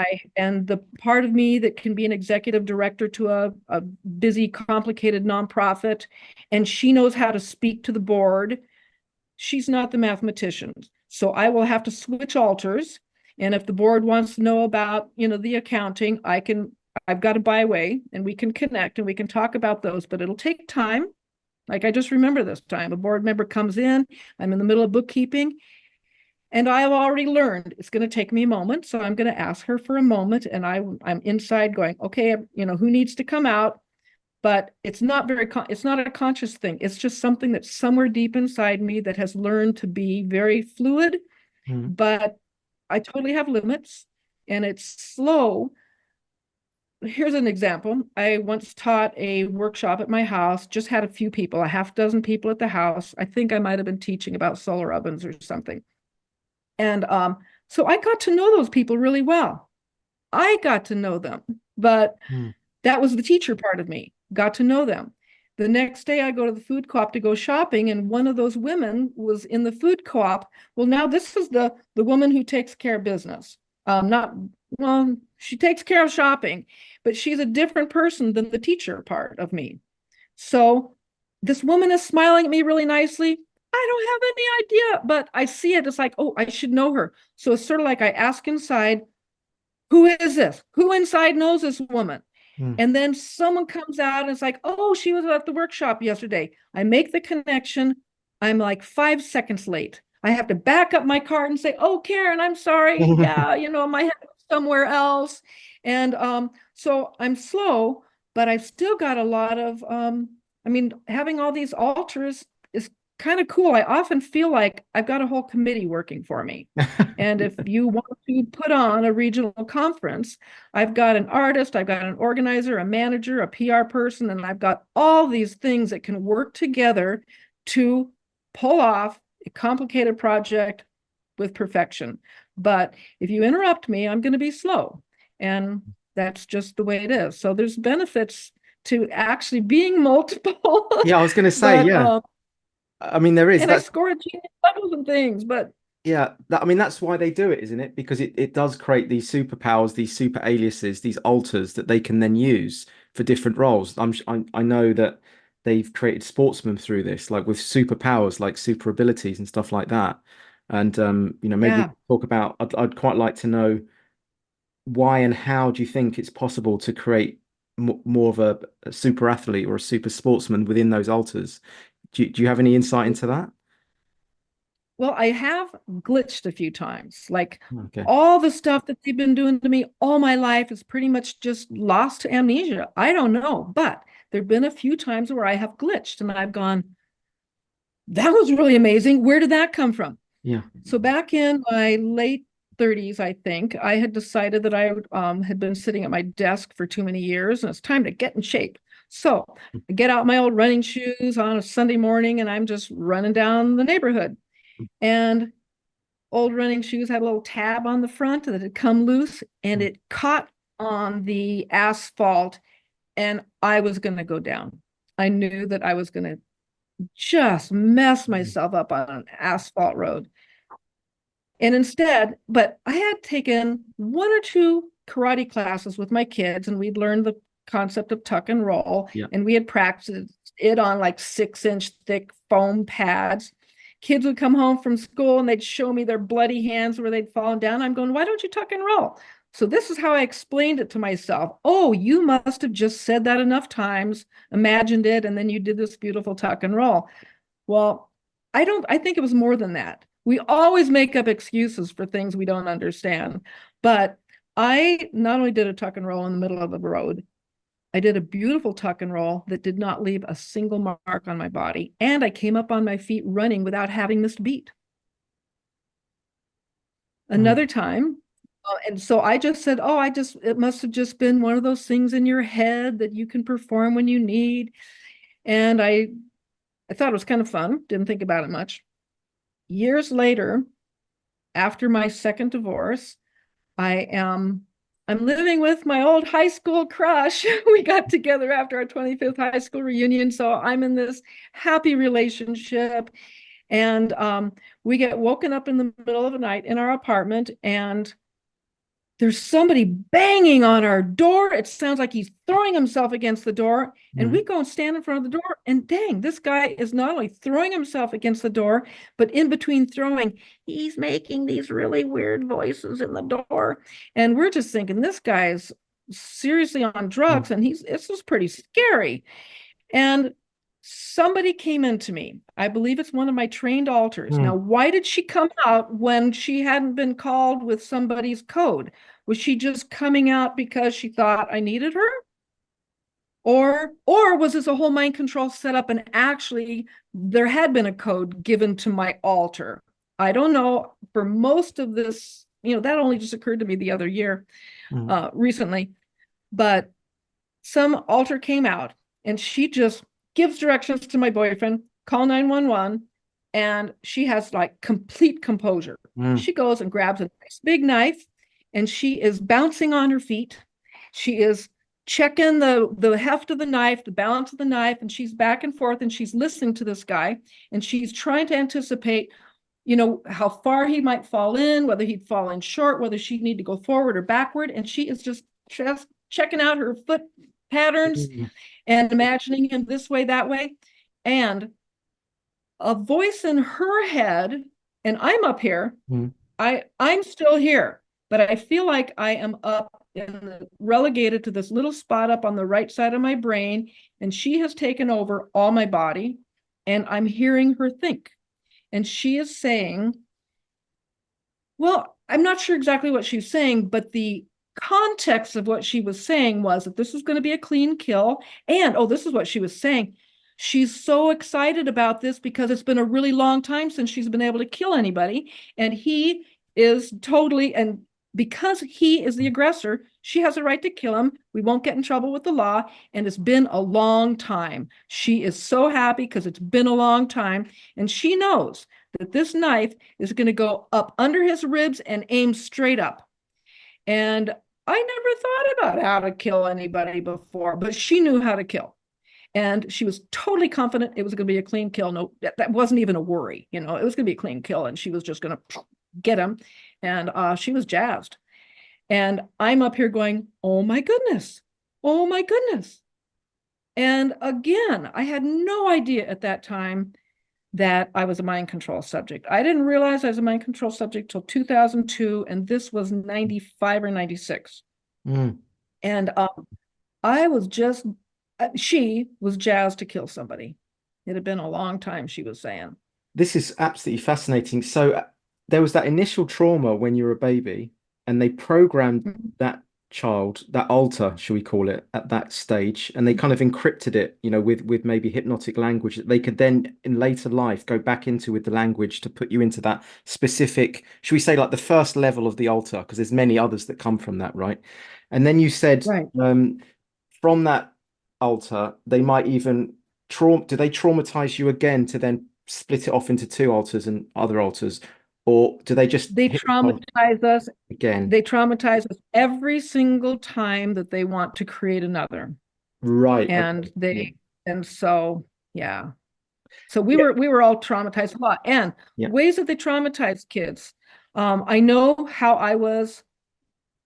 the part of me that can be an executive director to a busy, complicated nonprofit, and she knows how to speak to the board. She's not the mathematician. So I will have to switch alters. And if the board wants to know about, the accounting, I've got a byway and we can connect and we can talk about those, but it'll take time. Like I just remember this time, a board member comes in, I'm in the middle of bookkeeping, and I've already learned it's going to take me a moment. So I'm going to ask her for a moment, and I'm inside going, okay, who needs to come out? But it's not a conscious thing. It's just something that's somewhere deep inside me that has learned to be very fluid, but I totally have limits and it's slow. Here's an example. I once taught a workshop at my house, just had a few people, a half dozen people at the house. I think I might have been teaching about solar ovens or something. And so I got to know those people really well. I got to know them, but that was the teacher part of me, got to know them. The next day I go to the food co-op to go shopping, and one of those women was in the food co-op. Well, now this is the woman who takes care of business. She takes care of shopping, but she's a different person than the teacher part of me. So this woman is smiling at me really nicely. I don't have any idea, but I see it. It's like, oh, I should know her. So it's sort of like I ask inside, who is this? Who inside knows this woman? And then someone comes out and it's like, oh, she was at the workshop yesterday. I make the connection. I'm like 5 seconds late. I have to back up my car and say, oh, Karen, I'm sorry. Yeah, my head was somewhere else. And so I'm slow, but I've still got a lot of, having all these alters is kind of cool. I often feel like I've got a whole committee working for me. And if you want to put on a regional conference, I've got an artist, I've got an organizer, a manager, a PR person, and I've got all these things that can work together to pull off a complicated project with perfection. But if you interrupt me, I'm going to be slow. And that's just the way it is. So there's benefits to actually being multiple. Yeah, I was going to say, yeah. There is. And I score a genius levels and things, but yeah, that's why they do it, isn't it? Because it does create these superpowers, these super aliases, these alters that they can then use for different roles. I know that they've created sportsmen through this, like with superpowers, like super abilities and stuff like that. And maybe we can talk about. I'd quite like to know why and how do you think it's possible to create more of a super athlete or a super sportsman within those alters? Do you have any insight into that? Well, I have glitched a few times. Like Okay. all the stuff that they've been doing to me all my life is pretty much just lost to amnesia. I don't know, but there've been a few times where I have glitched and I've gone, that was really amazing. Where did that come from? Yeah. So back in my late 30s, I think, I had decided that I had been sitting at my desk for too many years and it's time to get in shape. So I get out my old running shoes on a Sunday morning and I'm just running down the neighborhood. And old running shoes had a little tab on the front that had come loose and it caught on the asphalt and I was going to go down. I knew that I was going to just mess myself up on an asphalt road. And instead, but I had taken 1 or 2 karate classes with my kids and we'd learned the concept of tuck and roll. Yeah. And we had practiced it on like 6-inch thick foam pads. Kids would come home from school and they'd show me their bloody hands where they'd fallen down. I'm going, why don't you tuck and roll? So this is how I explained it to myself. Oh, you must have just said that enough times, imagined it, and then you did this beautiful tuck and roll. Well, I think it was more than that. We always make up excuses for things we don't understand. But I not only did a tuck and roll in the middle of the road, I did a beautiful tuck and roll that did not leave a single mark on my body. And I came up on my feet running without having missed a beat. Another time, and so I just said, oh, it must have just been one of those things in your head that you can perform when you need. And I thought it was kind of fun. Didn't think about it much. years later, after my second divorce, I'm living with my old high school crush. We got together after our 25th high school reunion. So I'm in this happy relationship. And we get woken up in the middle of the night in our apartment, and there's somebody banging on our door. It sounds like he's throwing himself against the door. And we go and stand in front of the door. And dang, this guy is not only throwing himself against the door, but in between throwing, he's making these really weird voices in the door. And we're just thinking, this guy's seriously on drugs, and this is pretty scary. And somebody came into me. I believe it's one of my trained alters. Now, why did she come out when she hadn't been called with somebody's code? Was she just coming out because she thought I needed her? Or was this a whole mind control setup, and actually there had been a code given to my alter? I don't know. For most of this, that only just occurred to me the other year, recently. But some alter came out, and she just gives directions to my boyfriend, call 911, and she has like complete composure. She goes and grabs a nice big knife, and she is bouncing on her feet. She is checking the heft of the knife, the balance of the knife, and she's back and forth, and she's listening to this guy, and she's trying to anticipate, how far he might fall in, whether he'd fall in short, whether she'd need to go forward or backward, and she is just checking out her foot patterns and imagining him this way, that way. And a voice in her head, and I'm up here, I'm still here, but I feel like I am up and relegated to this little spot up on the right side of my brain, and she has taken over all my body, and I'm hearing her think. And she is saying, well, I'm not sure exactly what she's saying, but the context of what she was saying was that this was going to be a clean kill. And, this is what she was saying. She's so excited about this because it's been a really long time since she's been able to kill anybody. And he is totally, and because he is the aggressor, she has a right to kill him. We won't get in trouble with the law. And it's been a long time. She is so happy because it's been a long time. And she knows that this knife is going to go up under his ribs and aim straight up. And I never thought about how to kill anybody before, but she knew how to kill. And she was totally confident it was going to be a clean kill. No, that wasn't even a worry. It was going to be a clean kill, and she was just going to get him. And she was jazzed. And I'm up here going, oh my goodness. Oh my goodness. And again, I had no idea at that time that I was a mind control subject. I didn't realize I was a mind control subject till 2002, and this was 95 or 96. And I was just, she was jazzed to kill somebody. It had been a long time, she was saying. This is absolutely fascinating. So there was that initial trauma when you were a baby, and they programmed that child, that alter, shall we call it, at that stage, and they kind of encrypted it, with maybe hypnotic language that they could then in later life go back into with the language to put you into that specific, should we say, like the first level of the alter, because there's many others that come from that, right? And then you said, right. From that alter, they might even do they traumatize you again to then split it off into two alters and other alters? Or do they just traumatize us again? They traumatize us every single time that they want to create another. Right. And okay. and so, yeah. So we were all traumatized a lot. And ways that they traumatize kids. I know how I was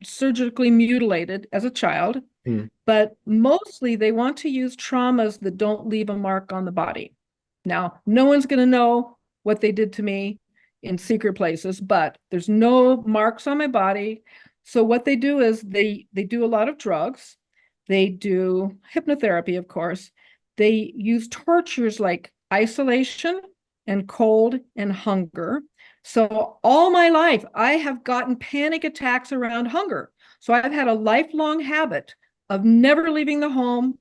surgically mutilated as a child, but mostly they want to use traumas that don't leave a mark on the body. Now, no one's going to know what they did to me in secret places, but there's no marks on my body. So what they do is they do a lot of drugs. They do hypnotherapy, of course. They use tortures like isolation and cold and hunger. So all my life, I have gotten panic attacks around hunger. So I've had a lifelong habit of never leaving the home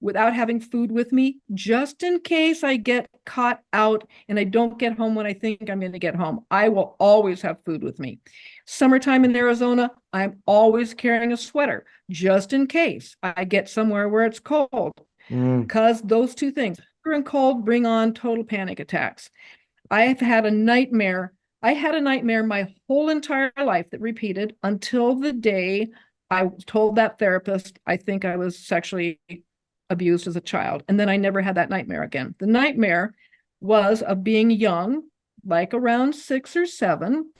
without having food with me, just in case I get caught out and I don't get home when I think I'm going to get home. I will always have food with me. Summertime in Arizona, I'm always carrying a sweater, just in case I get somewhere where it's cold. Because those two things, hunger and cold, bring on total panic attacks. I have had a nightmare. I had a nightmare my whole entire life that repeated until the day I told that therapist I think I was sexually abused as a child. And then I never had that nightmare again. The nightmare was of being young, like around 6 or 7.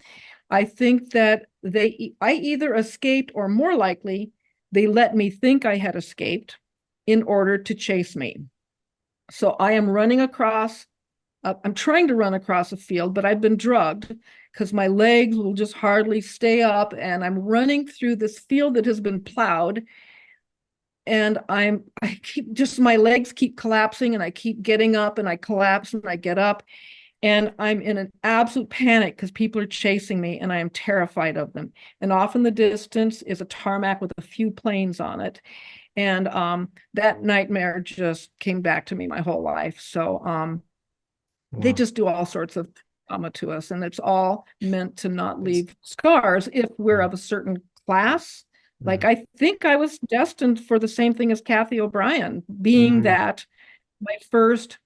I think that I either escaped, or more likely, they let me think I had escaped in order to chase me. So I am running across, I'm trying to run across a field, but I've been drugged because my legs will just hardly stay up. And I'm running through this field that has been plowed. And I keep just, my legs keep collapsing, and I keep getting up, and I collapse and I get up. And I'm in an absolute panic because people are chasing me and I am terrified of them. And off in the distance is a tarmac with a few planes on it. And that nightmare just came back to me my whole life. So they Wow. just do all sorts of trauma to us. And it's all meant to not leave scars if we're of a certain class. Like, Mm. I think I was destined for the same thing as Kathy O'Brien, being Mm. that my first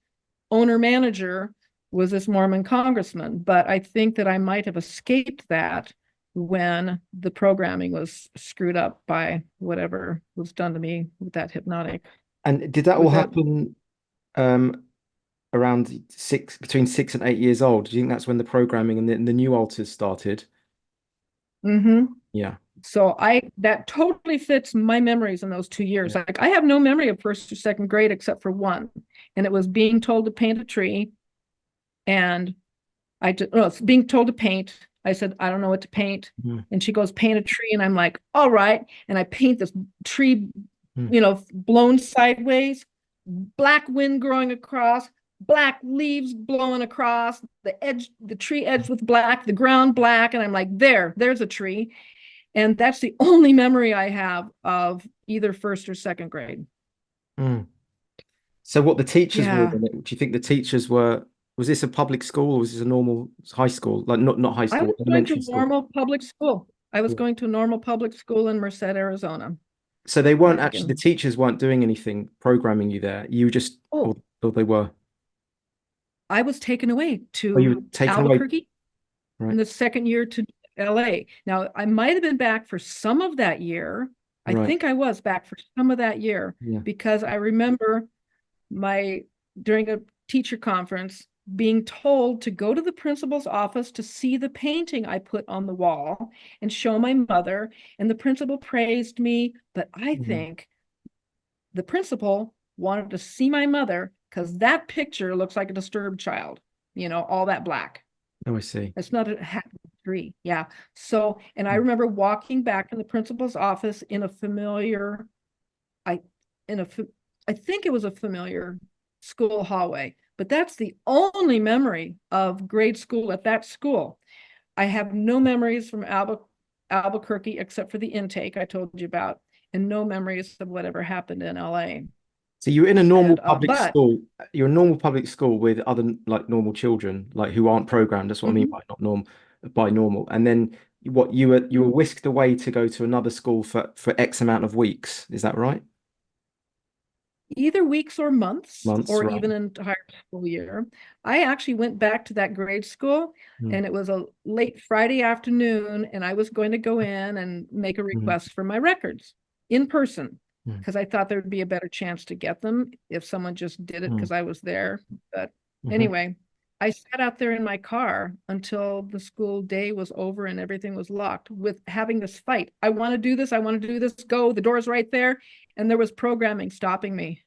owner manager was this Mormon congressman. But I think that I might have escaped that when the programming was screwed up by whatever was done to me with that hypnotic, And did that all with that. happen um, around between 6 and 8 years old? Do you think that's when the programming and the new alters started? Mm-hmm. Yeah. So that totally fits my memories in those 2 years. Yeah. Like, I have no memory of first or second grade except for one. And it was being told to paint a tree. And it's being told to paint. I said, I don't know what to paint. Mm. And she goes, paint a tree. And I'm like, all right. And I paint this tree, Mm. blown sideways, black wind growing across, black leaves blowing across, the tree edged with black, the ground black. And I'm like, there's a tree. And that's the only memory I have of either first or second grade. Mm. So what the teachers were Yeah. in it, do you think the teachers was this a public school, or was this a normal high school? Like not high I school, was going to elementary school. normal public school. I was Yeah. going to a normal public school in Merced, Arizona, So they weren't actually, the Michigan. teachers weren't doing anything programming you there. You just, Oh, or they were. I was taken away Or you to were taken away, Albuquerque in right? the second year to LA. Now, I might have been back for some of that year. I Right. think I was back for some of that year Yeah. because I remember during a teacher conference being told to go to the principal's office to see the painting I put on the wall and show my mother. And the principal praised me, but I Mhm. think the principal wanted to see my mother because that picture looks like a disturbed child, all that black. Oh, I see. It's not a happy tree. Yeah. So, and I remember walking back in the principal's office in a familiar, I, in a, I think it was a familiar school hallway, but that's the only memory of grade school at that school. I have no memories from Albuquerque except for the intake I told you about, and no memories of whatever happened in LA. So you're in a normal And public but school. You're a normal public school with other like normal children, like who aren't programmed. That's what I mean mhm. by not normal, by normal. And then what you were whisked away to go to another school for X amount of weeks. Is that right? Either weeks or months Months, or right? even an entire school year. I actually went back to that grade school, Mm. and it was a late Friday afternoon, and I was going to go in and make a Mm. request for my records in person Mm. because I thought there would be a better chance to get them if someone just did it Mm. because I was there. But Mhm. anyway, I sat out there in my car until the school day was over and everything was locked with having this fight. I want to do this. I want to do this. Go. The door's right there. And there was programming stopping me.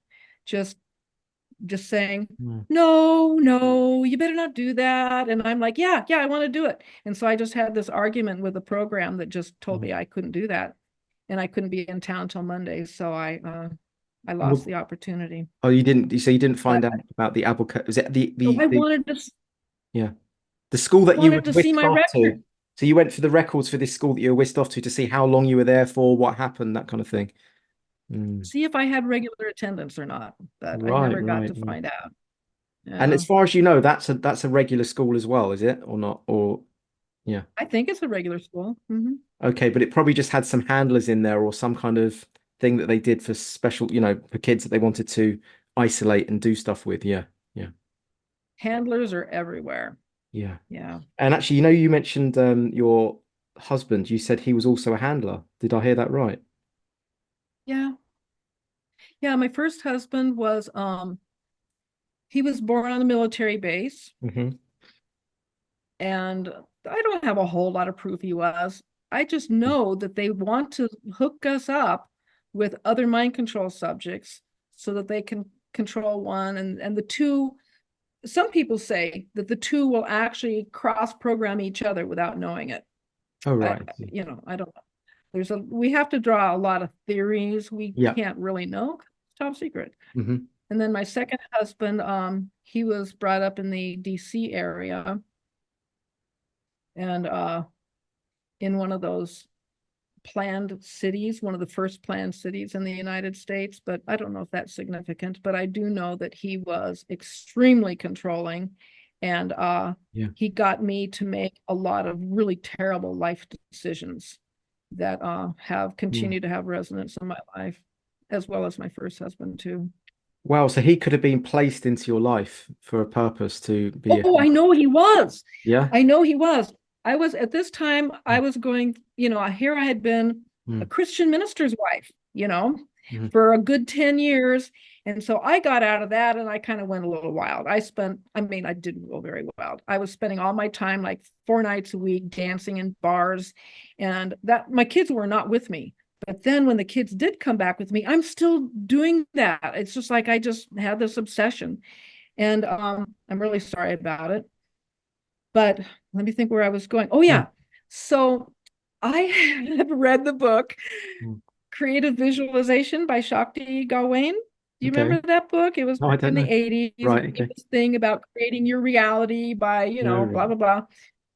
Just saying, Mm. no, you better not do that. And I'm like, yeah, I want to do it. And so I just had this argument with the program that just told Mm. me I couldn't do that. And I couldn't be in town till Monday. So I lost Well, the opportunity. oh, you didn't. So you didn't find But out about the Albuquerque? Was it the so the I the yeah, the school that you were wanted to see whisked my off record. to? So you went for the records for this school that you were whisked off to see how long you were there for, what happened, that kind of thing. Mm. See if I had regular attendance or not. But I Right, never got right, to right. find out. And Yeah. as far as you know, that's a regular school as well, is it? Or not? Or yeah. I think it's a regular school. Mhm. Okay, but it probably just had some handlers in there or some kind of thing that they did for special, for kids that they wanted to isolate and do stuff with. Yeah. Yeah. Handlers are everywhere. Yeah. Yeah. And actually, you mentioned your husband. You said he was also a handler. Did I hear that right? Yeah. Yeah. My first husband was, he was born on a military base, Hmm. and I don't have a whole lot of proof he was. I just know that they want to hook us up with other mind control subjects so that they can control one, and the two, some people say that the two will actually cross program each other without knowing it. Oh, I, right. I don't know. We have to draw a lot of theories. We Yeah. can't really know. It's top secret. Hmm. And then my second husband, he was brought up in the DC area, and in one of those planned cities, one of the first planned cities in the United States, but I don't know if that's significant, but I do know that he was extremely controlling, and Yeah. he got me to make a lot of really terrible life decisions that have Yeah. continued to have resonance in my life, as well as my first husband too. Wow. So he could have been placed into your life for a purpose to be a, Oh, I know he was. yeah. I know he was. I was at this time, I Mm. was going, here I had been a Mm. Christian minister's wife, Mhm. for a good 10 years. And so I got out of that and I kind of went a little wild. I didn't go very wild. I was spending all my time, like 4 nights a week, dancing in bars, and that my kids were not with me. But then when the kids did come back with me, I'm still doing that. It's just like I just had this obsession. And I'm really sorry about it. But let me think where I was going. Oh, Mm. yeah. So I have read the book Mm. Creative Visualization by Shakti Gawain. Do you Okay. remember that book? It was No, I in don't the know. 80s, a Right. Okay. famous thing about creating your reality by, No, blah, right. blah, blah.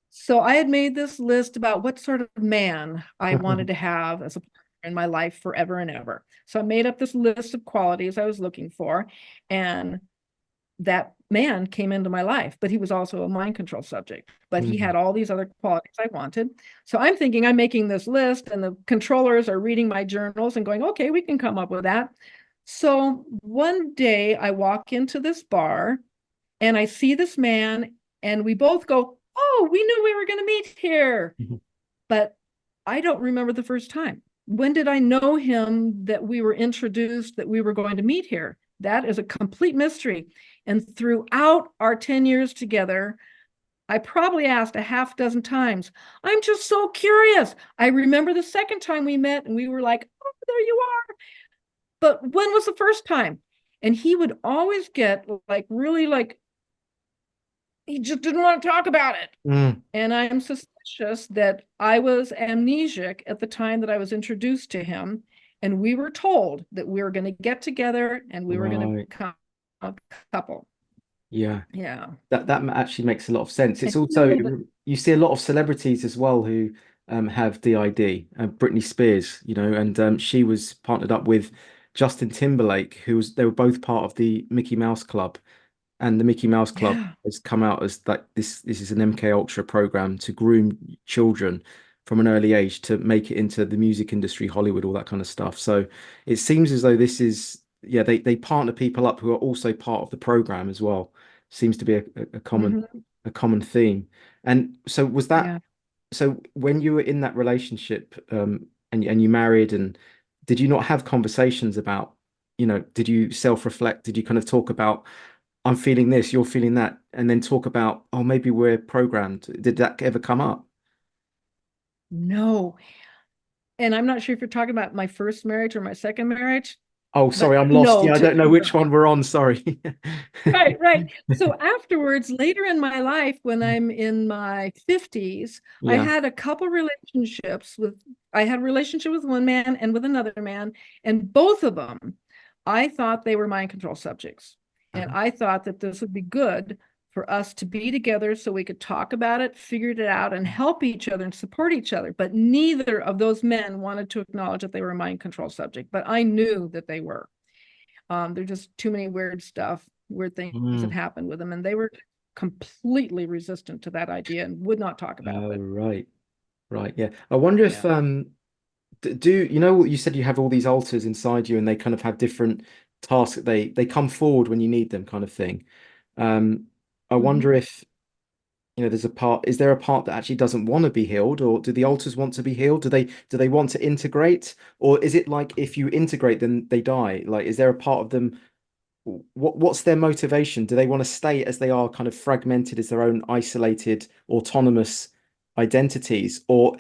So I had made this list about what sort of man I wanted to have as a partner in my life forever and ever. So I made up this list of qualities I was looking for, and that man came into my life, but he was also a mind control subject. But he Mm. had all these other qualities I wanted. So I'm thinking I'm making this list, and the controllers are reading my journals and going, okay, we can come up with that. So one day I walk into this bar and I see this man, and we both go, oh, we knew we were going to meet here. Mhm. But I don't remember the first time. When did I know him that we were introduced, that we were going to meet here? That is a complete mystery. And throughout our 10 years together, I probably asked a half dozen times, I'm just so curious. I remember the second time we met and we were like, oh, there you are. But when was the first time? And he would always get like really like, he just didn't want to talk about it. Mm. And I'm suspicious that I was amnesic at the time that I was introduced to him. And we were told that we were going to get together and we were going to Right. become a couple. Yeah. Yeah. That actually makes a lot of sense. It's And he also knew that. you see a lot of celebrities as well who have DID. Britney Spears, and she was partnered up with Justin Timberlake, they were both part of the Mickey Mouse Club, and the Mickey Mouse Club Yeah. has come out as that this is an MKUltra program to groom children from an early age to make it into the music industry, Hollywood, all that kind of stuff. So it seems as though this is, yeah, they partner people up who are also part of the program as well. Seems to be a common Mhm. a common theme. And so was that, Yeah. so when you were in that relationship, and you married, and did you not have conversations about, did you self-reflect? Did you kind of talk about, I'm feeling this, you're feeling that, and then talk about, oh, maybe we're programmed? Did that ever come up? No. And I'm not sure if you're talking about my first marriage or my second marriage, Oh, but sorry, I'm lost. no, Yeah, I don't know which one we're on. Sorry. right, right. So afterwards, later in my life, when I'm in my 50s, I Yeah. had a couple relationships I had a relationship with one man and with another man, and both of them, I thought they were mind control subjects. And I thought that this would be good for us to be together so we could talk about it, figure it out, and help each other and support each other. But neither of those men wanted to acknowledge that they were a mind control subject, but I knew that they were. There's just too many weird things had Mm. happened with them, and they were completely resistant to that idea and would not talk about Oh, it. right. Right. Yeah. I wonder if Yeah. do you know what you said, you have all these alters inside you and they kind of have different tasks that they come forward when you need them, kind of thing. Um I wonder Mhm. if there's a part, is there a part that actually doesn't want to be healed, or do the alters want to be healed? Do they want to integrate, or is it like if you integrate, then they die? Like, is there a part of them? What's their motivation? Do they want to stay as they are, kind of fragmented as their own isolated, autonomous identities, or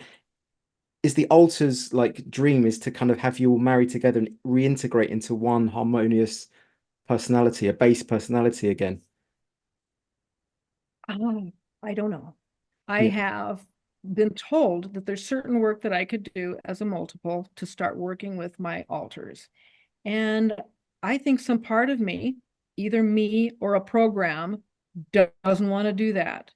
is the alters like dream is to kind of have you all married together and reintegrate into one harmonious personality, a base personality again? I don't know. I Yeah. have been told that there's certain work that I could do as a multiple to start working with my alters. And I think some part of me, either me or a program, doesn't want to do that.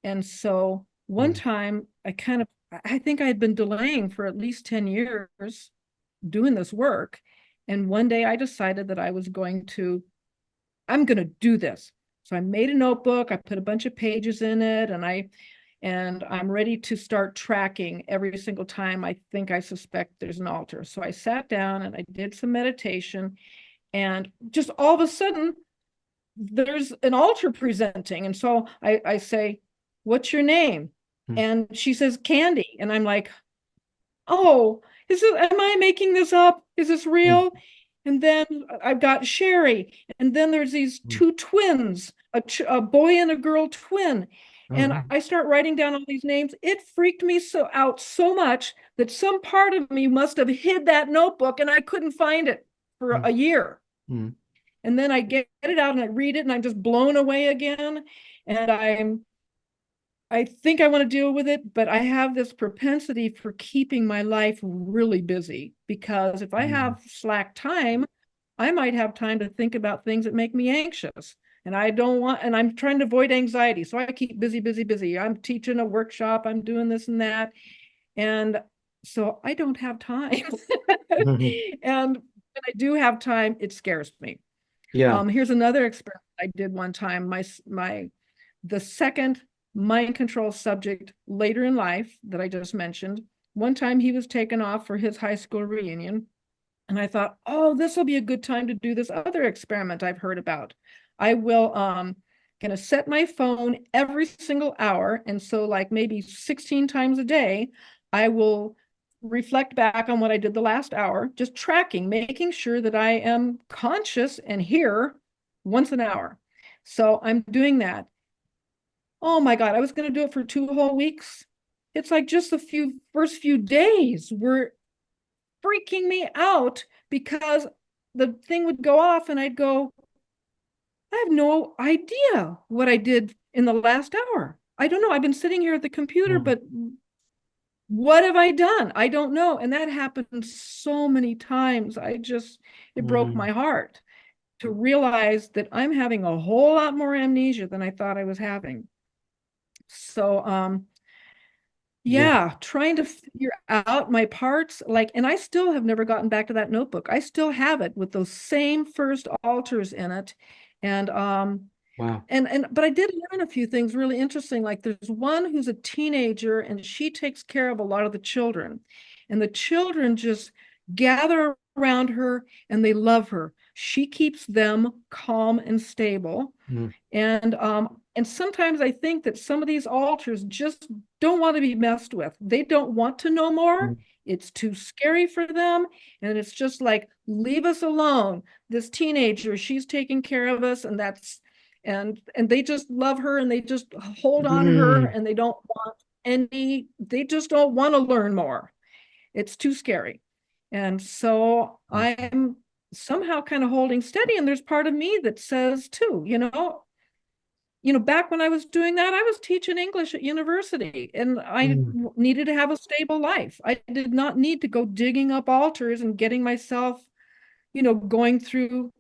And so one Mm. time I think I had been delaying for at least 10 years doing this work. And one day I decided that I'm going to do this. So I made a notebook, I put a bunch of pages in it, and I'm ready to start tracking every single time I suspect there's an alter. So I sat down and I did some meditation, and just all of a sudden there's an alter presenting. And so I say, "What's your name?" Mm. And she says, "Candy." And I'm like, "Oh, am I making this up? Is this Mm. real?" And then I've got Sherry, and then there's these Mm. two twins, a boy and a girl twin. Oh, And wow. I start writing down all these names. It freaked me out so much that some part of me must have hid that notebook and I couldn't find it for Mm. a year. Mm. And then I get it out and I read it and I'm just blown away again. And I think I want to deal with it, but I have this propensity for keeping my life really busy, because if I Mm. have slack time, I might have time to think about things that make me anxious. And I don't want, and I'm trying to avoid anxiety. So I keep busy, busy, busy. I'm teaching a workshop, I'm doing this and that. And so I don't have time. And when I do have time, it scares me. Yeah. Here's another experiment I did one time. The second mind control subject later in life that I just mentioned, one time he was taken off for his high school reunion. And I thought, oh, this will be a good time to do this other experiment I've heard about. I will gonna set my phone every single hour. And so like maybe 16 times a day, I will reflect back on what I did the last hour, just tracking, making sure that I am conscious and here once an hour. So I'm doing that. Oh my God, I was gonna do it for 2 whole weeks. It's like just the first few days were freaking me out, because the thing would go off and I'd go, I have no idea what I did in the last hour. I don't know. I've been sitting here at the computer, Mm. but what have I done? I don't know. And that happened so many times. It broke Mm. my heart to realize that I'm having a whole lot more amnesia than I thought I was having. So, Yeah. yeah, trying to figure out my parts, like, and I still have never gotten back to that notebook. I still have it with those same first alters in it. And Wow. but I did learn a few things really interesting. Like there's one who's a teenager and she takes care of a lot of the children. And the children just gather around her and they love her. She keeps them calm and stable. Mm. And sometimes I think that some of these alters just don't want to be messed with. They don't want to know more. Mm. It's too scary for them. And it's just like, leave us alone. This teenager, she's taking care of us, and and they just love her and they just hold on her, Mm. and they just don't want to learn more. It's too scary. And so I'm somehow kind of holding steady. And there's part of me that says too, back when I was doing that, I was teaching English at university and I Mm. needed to have a stable life. I did not need to go digging up altars and getting myself, going through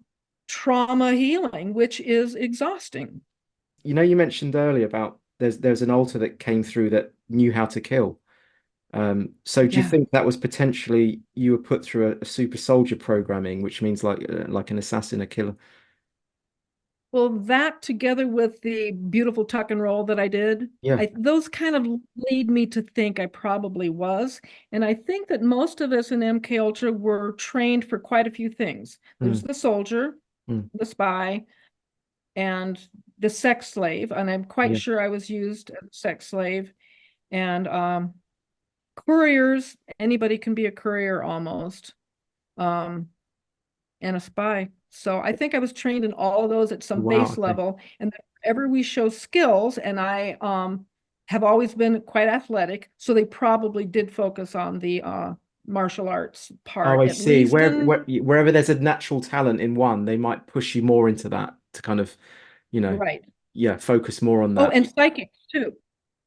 trauma healing, which is exhausting. You mentioned earlier about there's an altar that came through that knew how to kill. So do you Yeah. think that was potentially you were put through a super soldier programming, which means like an assassin, a killer? Well, that together with the beautiful tuck and roll that I did, Yeah. those kind of lead me to think I probably was. And I think that most of us in MKUltra were trained for quite a few things. There's Mm. the soldier, Mm. the spy, and the sex slave, and I'm quite Yeah. sure I was used as a sex slave. And couriers, anybody can be a courier almost, and a spy. So I think I was trained in all of those at some Wow. base Okay. level. And then whenever we show skills, and I have always been quite athletic, so they probably did focus on the martial arts Oh, part, I at see. least in Wherever there's a natural talent in one, they might push you more into that to kind of, you know, right. yeah, focus more on Oh, that. and psychics too.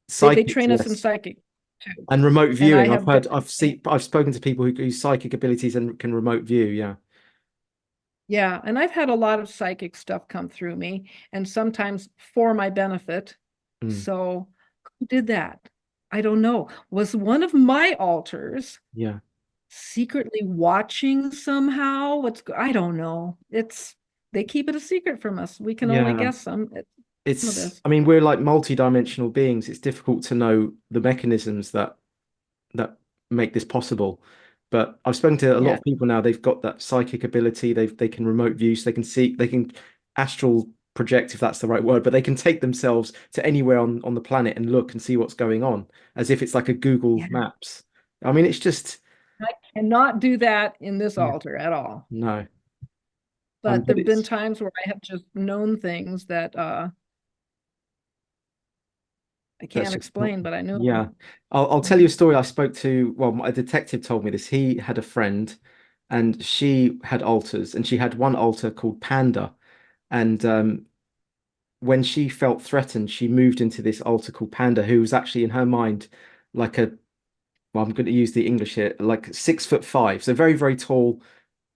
They Psychics, train us in yes. psychic too. And remote And I viewing. have been, I've spoken to people whose psychic abilities and can remote view. Yeah. yeah, and I've had a lot of psychic stuff come through me, and sometimes for my benefit. Mm, So who did that? I don't know. Was one of my alters yeah. secretly watching somehow? I don't know. They keep it a secret from us. We can only Yeah. guess some of It's, this. I mean, we're like multi-dimensional beings. It's difficult to know the mechanisms that make this possible. But I've spoken to a lot Yeah. of people now. They've got that psychic ability. They can remote view, so they can see, they can astral project, if that's the right word, but they can take themselves to anywhere on the planet and look and see what's going on, as if it's like a Google Yeah. Maps. I mean, it's just I cannot do that in this yeah, altar at all. no. But But there've been it's times where I have just known things that I that's can't just not. explain, but I knew Yeah, them. I'll tell you a Mhm. story. I spoke to, well, a detective told me this. He had a friend, and she had alters, and she had one alter called Panda, and when she felt threatened, she moved into this alter called Panda, who was actually in her mind like a, well, I'm going to use the English here, like 6'5", so very, very tall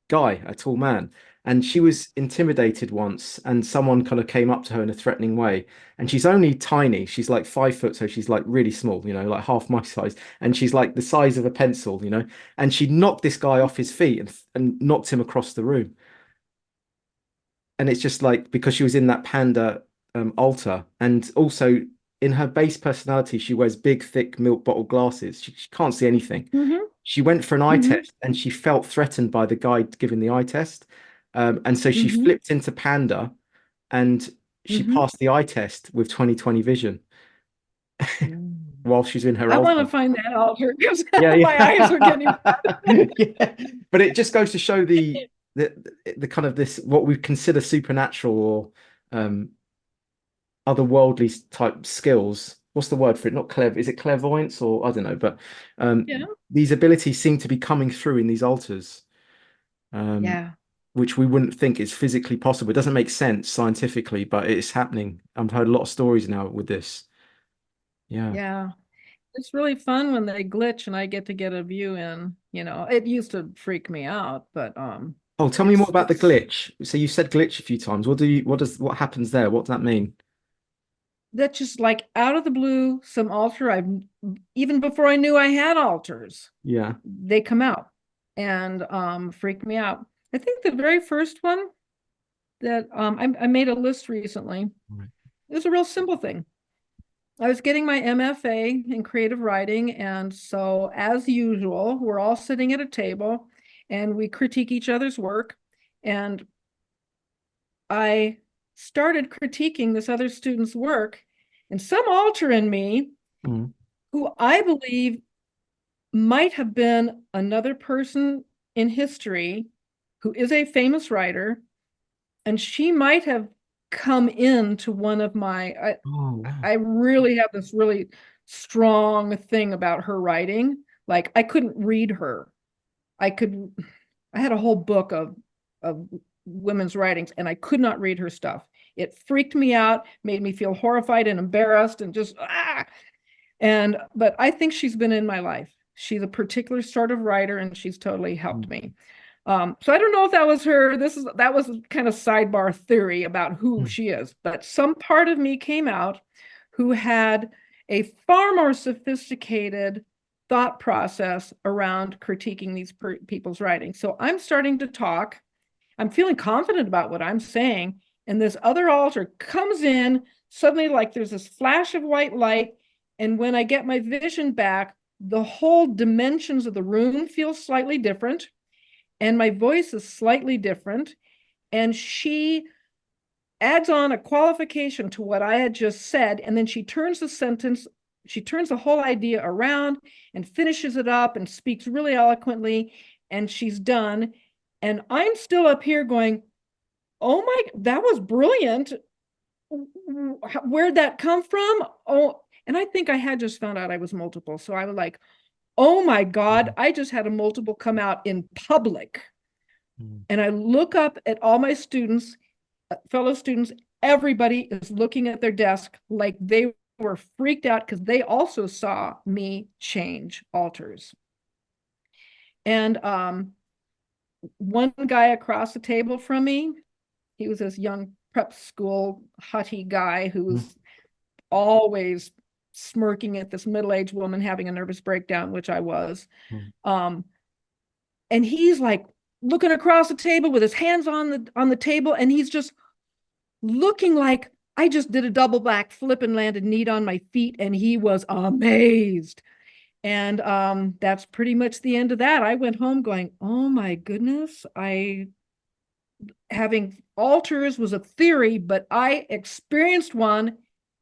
guy, a tall man. And she was intimidated once, and someone kind of came up to her in a threatening way. And she's only tiny. She's like 5 foot, so she's like really small, like half my size. And she's like the size of a pencil. And she knocked this guy off his feet and knocked him across the room. And it's just like because she was in that panda altar, and also in her base personality, she wears big, thick milk bottle glasses. She can't see anything. Mhm. She went for an eye Mhm. test and she felt threatened by the guy giving the eye test. And so she Mhm. flipped into Panda and she Mhm. passed the eye test with 20/20 vision Mm. while she's in her I want to altar. find that altar because Yeah, my eyes are yeah. getting. Yeah. But it just goes to show the the kind of this what we consider supernatural or um otherworldly type skills. What's the word for it? Not clever. Is it clairvoyance or I don't know, but Yeah. these abilities seem to be coming through in these altars. Um, Yeah. which we wouldn't think is physically possible. It doesn't make sense scientifically, but it's happening. I've heard a lot of stories now with this. Yeah. Yeah. It's really fun when they glitch and I get a view in, it used to freak me out, but Oh, tell me more about the it's glitch. So you said glitch a few times. What happens there? What does that mean? that's just like out of the blue, some altar I've even before I knew I had altars, Yeah. they come out and freak me out. I think the very first one that I made a list recently. Right. It was a real simple thing. I was getting my MFA in creative writing, and so as usual, we're all sitting at a table and we critique each other's work. And I started critiquing this other student's work, and some alter in me, Mm. who I believe might have been another person in history who is a famous writer, and she might have come into one of my Oh, wow. I really have this really strong thing about her writing. Like I couldn't read her. I could I had a whole book of women's writings and I could not read her stuff. It freaked me out, made me feel horrified and embarrassed and just but I think she's been in my life. She's a particular sort of writer and she's totally helped Mm. me. So I don't know if that was her. That was kind of sidebar theory about who Mm. she is, but some part of me came out who had a far more sophisticated thought process around critiquing these people's writing. So I'm starting to talk. I'm feeling confident about what I'm saying, and this other altar comes in suddenly, like there's this flash of white light, and when I get my vision back, the whole dimensions of the room feel slightly different and my voice is slightly different. And she adds on a qualification to what I had just said, and then she turns the whole idea around and finishes it up and speaks really eloquently, and she's done. And I'm still up here going, oh my, that was brilliant. Where'd that come from? Oh, and I think I had just found out I was multiple. So I was like, oh my God, I just had a multiple come out in public. And I look up at all my students, fellow students, everybody is looking at their desk like they were freaked out because they also saw me change alters. And one guy across the table from me, he was this young prep school hutty guy who was always smirking at this middle-aged woman having a nervous breakdown, which I was. And he's like looking across the table with his hands on the table, and he's just looking like I just did a double back flip and landed neat on my feet, and he was amazed. And that's pretty much the end of that. I went home going, oh my goodness, having alters was a theory, but I experienced one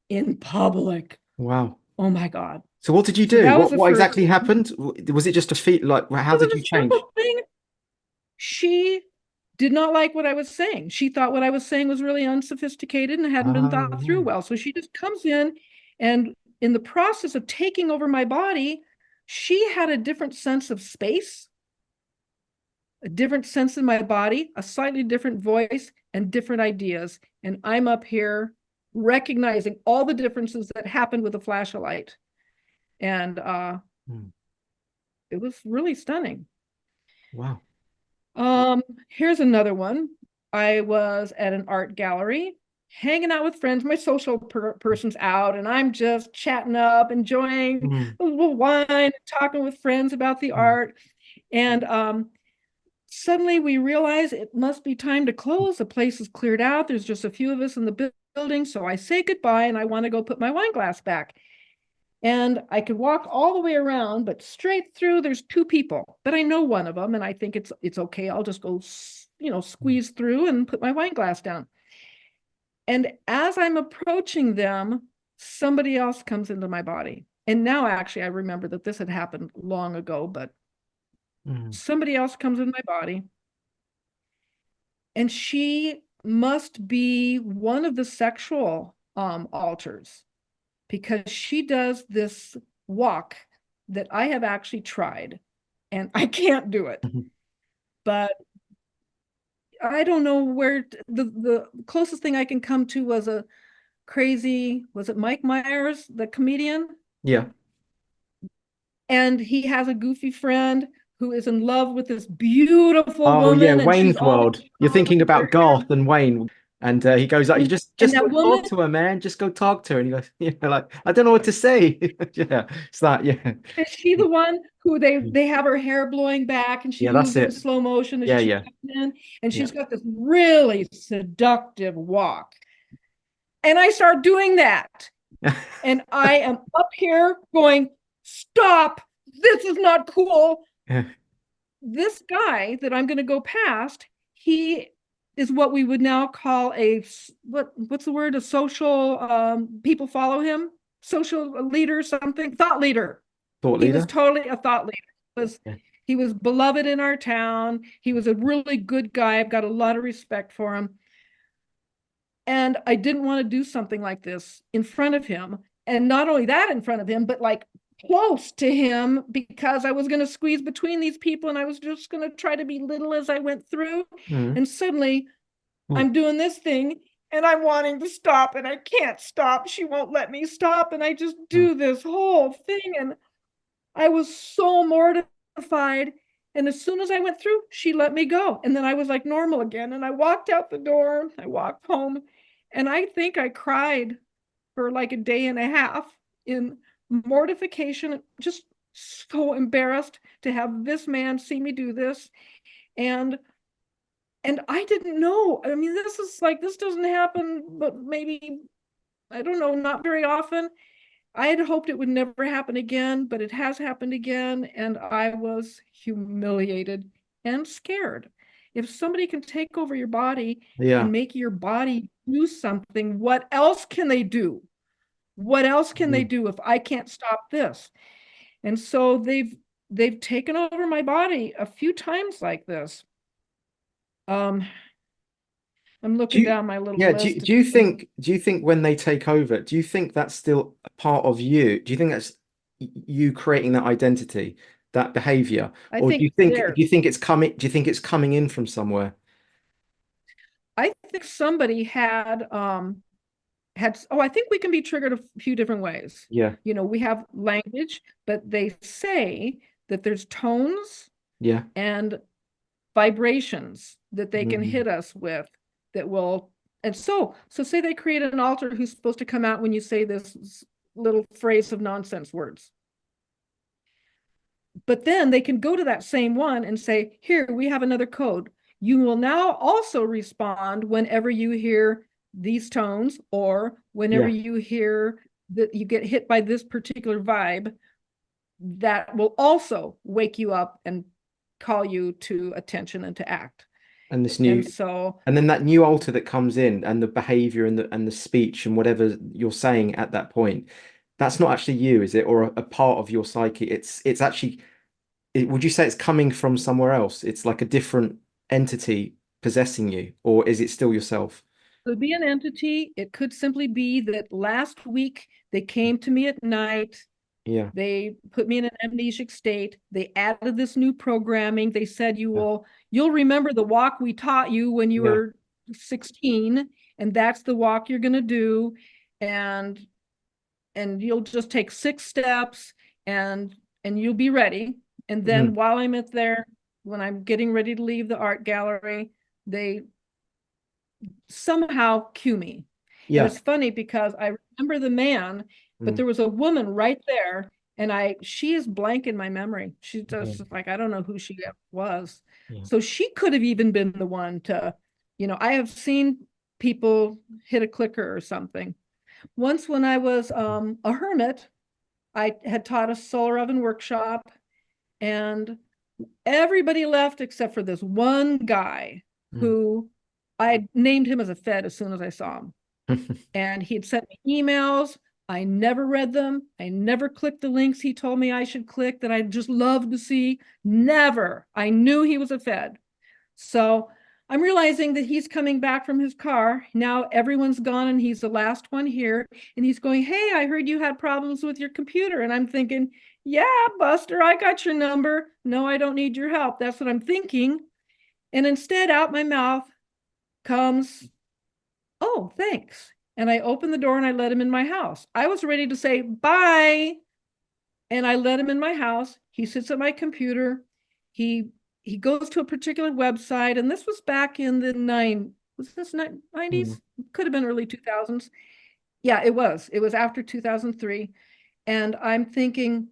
in public. Wow. Oh my God. So what did you do? So what exactly happened? Was it just a feat? Like, how did you change? Thing. She did not like what I was saying. She thought what I was saying was really unsophisticated and hadn't been thought through well. So she just comes in, and in the process of taking over my body, she had a different sense of space, a different sense in my body, a slightly different voice, and different ideas. And I'm up here recognizing all the differences that happened with a flash of light. And it was really stunning. Wow. Here's another one. I was at an art gallery, hanging out with friends. My social person's out, and I'm just chatting up, enjoying a little wine, talking with friends about the art. And suddenly we realize it must be time to close. The place is cleared out. There's just a few of us in the building. So I say goodbye, and I want to go put my wine glass back. And I could walk all the way around, but straight through, there's two people. But I know one of them, and I think it's okay. I'll just go, squeeze through and put my wine glass down. And as I'm approaching them, somebody else comes into my body. And now, actually, I remember that this had happened long ago, but somebody else comes in my body. And she must be one of the sexual alters, because she does this walk that I have actually tried, and I can't do it. But I don't know where the closest thing I can come to was was it Mike Myers, the comedian? Yeah. And he has a goofy friend who is in love with this beautiful woman. Oh yeah, and Wayne's World. You're thinking about Garth and Wayne. And he goes like, you just go talk to her, man. Just go talk to her. And he goes, like, I don't know what to say. Yeah, it's that. Yeah. Is she the one who they have her hair blowing back, and she moves in slow motion? Yeah, yeah. And she's got this really seductive walk. And I start doing that. And I am up here going, stop. This is not cool. This guy that I'm going to go past, he is what we would now call what's the word? A social, people follow him, social leader, something, thought leader. He was totally a thought leader. He was beloved in our town. He was a really good guy. I've got a lot of respect for him. And I didn't want to do something like this in front of him. And not only that in front of him, but like close to him, because I was going to squeeze between these people, and I was just going to try to be little as I went through. And suddenly I'm doing this thing, and I'm wanting to stop, and I can't stop. She won't let me stop. And I just do this whole thing. And I was so mortified. And as soon as I went through, she let me go. And then I was like normal again. And I walked out the door. I walked home. And I think I cried for like a day and a half in mortification, just so embarrassed to have this man see me do this. And I didn't know. I mean, this doesn't happen, but maybe, I don't know, not very often. I had hoped it would never happen again, but it has happened again. And I was humiliated and scared. If somebody can take over your body and make your body do something, what else can they do? What else can they Mm. do if I can't stop this? And so they've taken over my body a few times like this. I'm Do looking you, down my little yeah, list to do you see. think when they take over, do you think that's still a part of you? Do you think that's you creating that identity, that behavior? I Or think it's do there. you think it's coming, do you think it's coming in from somewhere? I think somebody oh, I think we can be triggered a few different ways. Yeah. You know, we have language, but they say that there's tones Yeah. and vibrations that they can Mm. hit us with that will, and so say they create an altar who's supposed to come out when you say this little phrase of nonsense words. But then they can go to that same one and say, here, we have another code. You will now also respond whenever you hear these tones, or whenever Yeah. you hear that you get hit by this particular vibe, that will also wake you up and call you to attention and to act. And this And new, so and then that new alter that comes in, and the behavior and the speech and whatever you're saying at that point, that's not actually you, is it? Or a part of your psyche. It's actually, would you say it's coming from somewhere else? It's like a different entity possessing you, or is it still yourself? it could be an entity. It could simply be that last week they came to me at night. Yeah. They put me in an amnesic state. They added this new programming. They said Yeah. you'll remember the walk we taught you when you Yeah. were 16, and that's the walk you're going to do, and you'll just take 6 steps, and you'll be ready. And then Mhm. while I'm at there, when I'm getting ready to leave the art gallery, they somehow cue me. And Yeah. it's funny because I remember the man, but Mm. there was a woman right there, and she is blank in my memory. She's Yeah. just like, I don't know who she was. Yeah. So she could have even been the one to, I have seen people hit a clicker or something. Once when I was a hermit, I had taught a solar oven workshop, and everybody left except for this one guy Mm. who I named him as a Fed as soon as I saw him. And he'd sent me emails. I never read them. I never clicked the links he told me I should click that I'd just love to see. Never. I knew he was a Fed. So I'm realizing that he's coming back from his car. Now everyone's gone and he's the last one here. And he's going, hey, I heard you had problems with your computer. And I'm thinking, yeah, Buster, I got your number. No, I don't need your help. That's what I'm thinking. And instead, out my mouth comes, oh, thanks. And I opened the door and I let him in my house. I was ready to say bye. And I let him in my house. He sits at my computer. He he goes to a particular website, and this was back in the was this 90s? Mm. Could have been early 2000s. Yeah, it was. It was after 2003. And I'm thinking,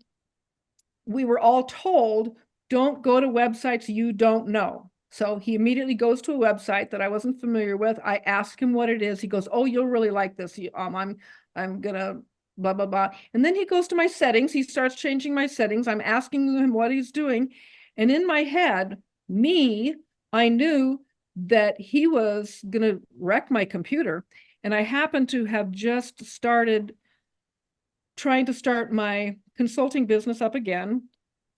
we were all told, don't go to websites you don't know. So he immediately goes to a website that I wasn't familiar with. I ask him what it is. He goes, oh, you'll really like this. I'm gonna blah blah blah. And then he goes to my settings. He starts changing my settings. I'm asking him what he's doing. And in my head, I knew that he was gonna wreck my computer. And I happened to have just started trying to start my consulting business up again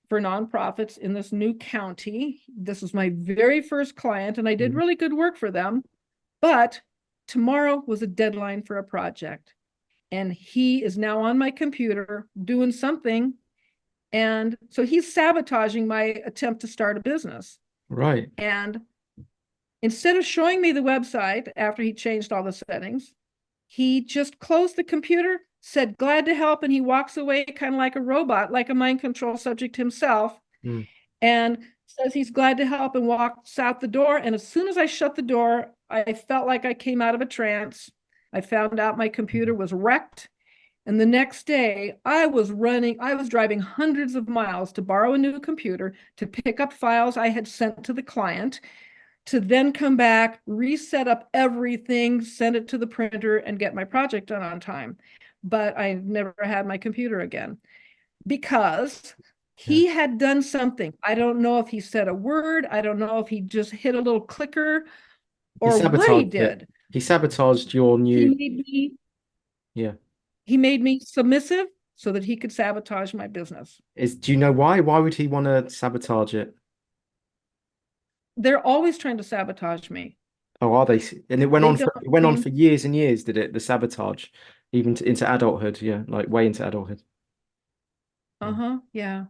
for nonprofits in this new county. This was my very first client, and I did Mm. really good work for them. But tomorrow was a deadline for a project. And he is now on my computer doing something. And so he's sabotaging my attempt to start a business. Right. And instead of showing me the website after he changed all the settings, he just closed the computer, said, glad to help, and he walks away kind of like a robot, like a mind control subject himself, Mm. and says he's glad to help and walks out the door. And as soon as I shut the door, I felt like I came out of a trance. I found out my computer was wrecked. And the next day, I was driving hundreds of miles to borrow a new computer, to pick up files I had sent to the client, to then come back, reset up everything, send it to the printer, and get my project done on time. But I never had my computer again because Yeah. he had done something. I don't know if he said a word. I don't know if he just hit a little clicker He or what he sabotaged it. did. He sabotaged your He new, made me yeah. he made me submissive so that he could sabotage my business. Do you know why? Why would he want to sabotage it? They're always trying to sabotage me. Oh, are they? And it went They on don't for it went on seem for years and years, did it? The sabotage, even into adulthood, yeah, like way into adulthood. Mm. uh-huh, yeah.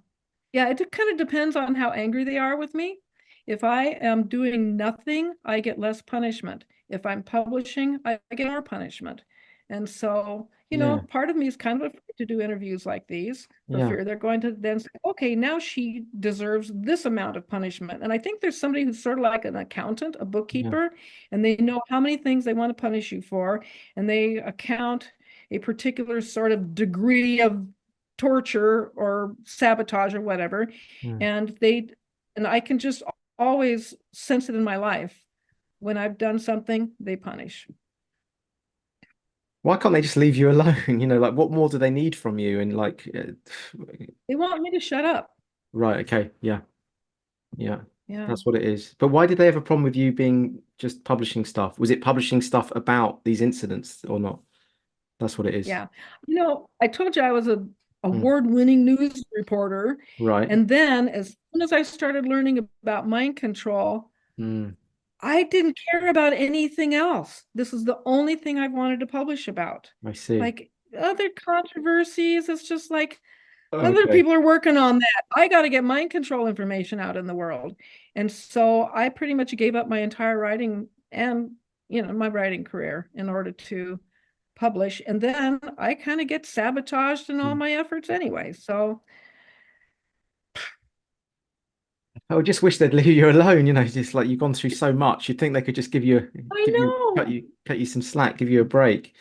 Yeah, it kind of depends on how angry they are with me. If I am doing nothing, I get less punishment. If I'm publishing, I get more punishment. And so, Yeah, part of me is kind of afraid to do interviews like these for yeah, fear they're going to then say, okay, now she deserves this amount of punishment. And I think there's somebody who's sort of like an accountant, a yeah, bookkeeper, and they know how many things they want to punish you for, and they account a particular sort of degree of torture or sabotage or whatever, yeah. and I can just always sense it in my life. When I've done something, they punish. Why can't they just leave you alone? Like what more do they need from you? And like, They want me to shut up. right, okay, yeah, yeah, Yeah. that's what it is. But why did they have a problem with you being just publishing stuff? Was it publishing stuff about these incidents or not? That's what it is. Yeah. I told you I was a Mm, award-winning news reporter. right. And then as soon as I started learning about mind control, Mm, I didn't care about anything else. This is the only thing I wanted to publish about. I see. Like other controversies, it's just like other Okay. people are working on that. I got to get mind control information out in the world. And so I pretty much gave up my entire writing and, my writing career in order to publish. And then I kind of get sabotaged in all Mm. my efforts anyway. So I would just wish they'd leave you alone, just like you've gone through so much. You'd think they could just I give you, know. cut you some slack, give you a break.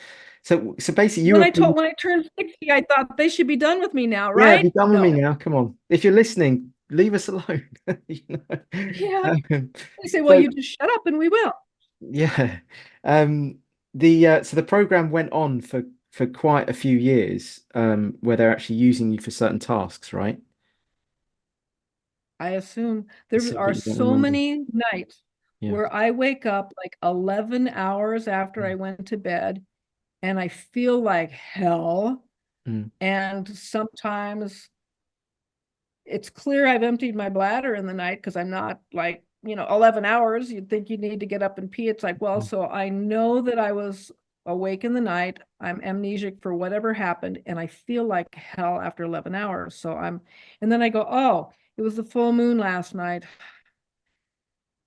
So basically you When have I been, told when I turned 60, I thought they should be done with me now, yeah, be right? done with me No. now. Come on. If you're listening, leave us alone. You know? Yeah. Um, They say, well, so you just shut up and we will. yeah. So the program went on for quite a few years, where they're actually using you for certain tasks, right? I assume It's there something are you don't so remember. many nights Yeah. where I wake up like 11 hours after I Mm, went to bed and I feel like hell. mm, And sometimes it's clear I've emptied my bladder in the night because I'm not like, 11 hours. You'd think you need to get up and pee. It's like, well, mm, so I know that I was awake in the night. I'm amnesic for whatever happened, and I feel like hell after 11 hours. And then I go, oh, it was the full moon last night.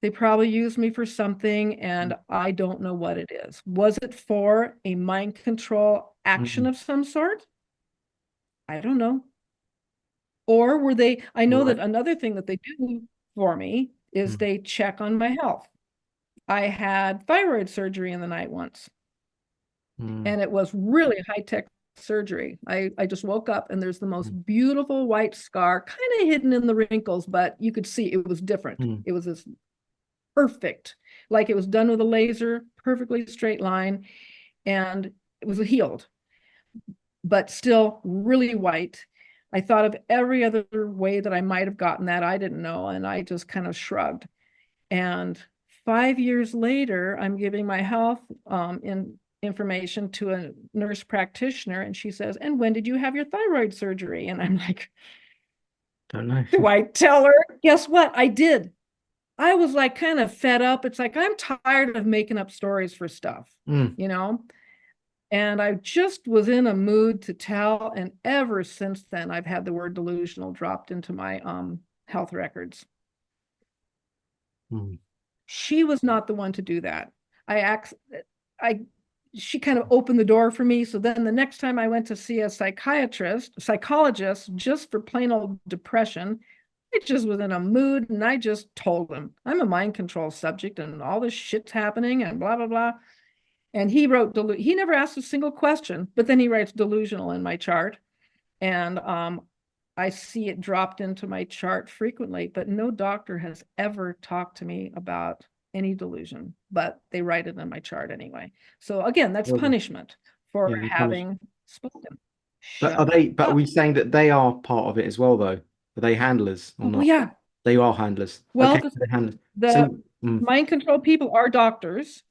They probably used me for something, mm, and I don't know what it is. Was it for a mind control action mm. of some sort? I don't know. Or were they, I know Right. that another thing that they do for me is Mm, they check on my health. I had thyroid surgery in the night once, mm, and it was really high-tech surgery. I just woke up and there's the most mm, beautiful white scar, kind of hidden in the wrinkles, but you could see it was different. mm, It was this perfect, like it was done with a laser, perfectly straight line, and it was healed, but still really white. I thought of every other way that I might have gotten that. I didn't know. And I just kind of shrugged. And 5 years later, I'm giving my health information to a nurse practitioner. And she says, and when did you have your thyroid surgery? And I'm like, don't know. do I tell her? Guess what? I did. I was like kind of fed up. It's like, I'm tired of making up stories for stuff, Mm, you know? And I just was in a mood to tell. And ever since then, I've had the word delusional dropped into my health records. mm, She was not the one to do that. I act, I she kind of opened the door for me. So then the next time I went to see a psychologist, just for plain old depression, I just was in a mood and I just told him I'm a mind control subject and all this shit's happening and blah blah blah. And he never asked a single question, but then he writes delusional in my chart. And I see it dropped into my chart frequently, but no doctor has ever talked to me about any delusion, but they write it in my chart anyway. So again, that's well, punishment for yeah, you punish. having spoken. But Shut are we up. saying that they are part of it as well, though? Are they handlers or Oh not? yeah. They are handlers. Well, Okay, they're handlers. the So, mm, mind control people are doctors.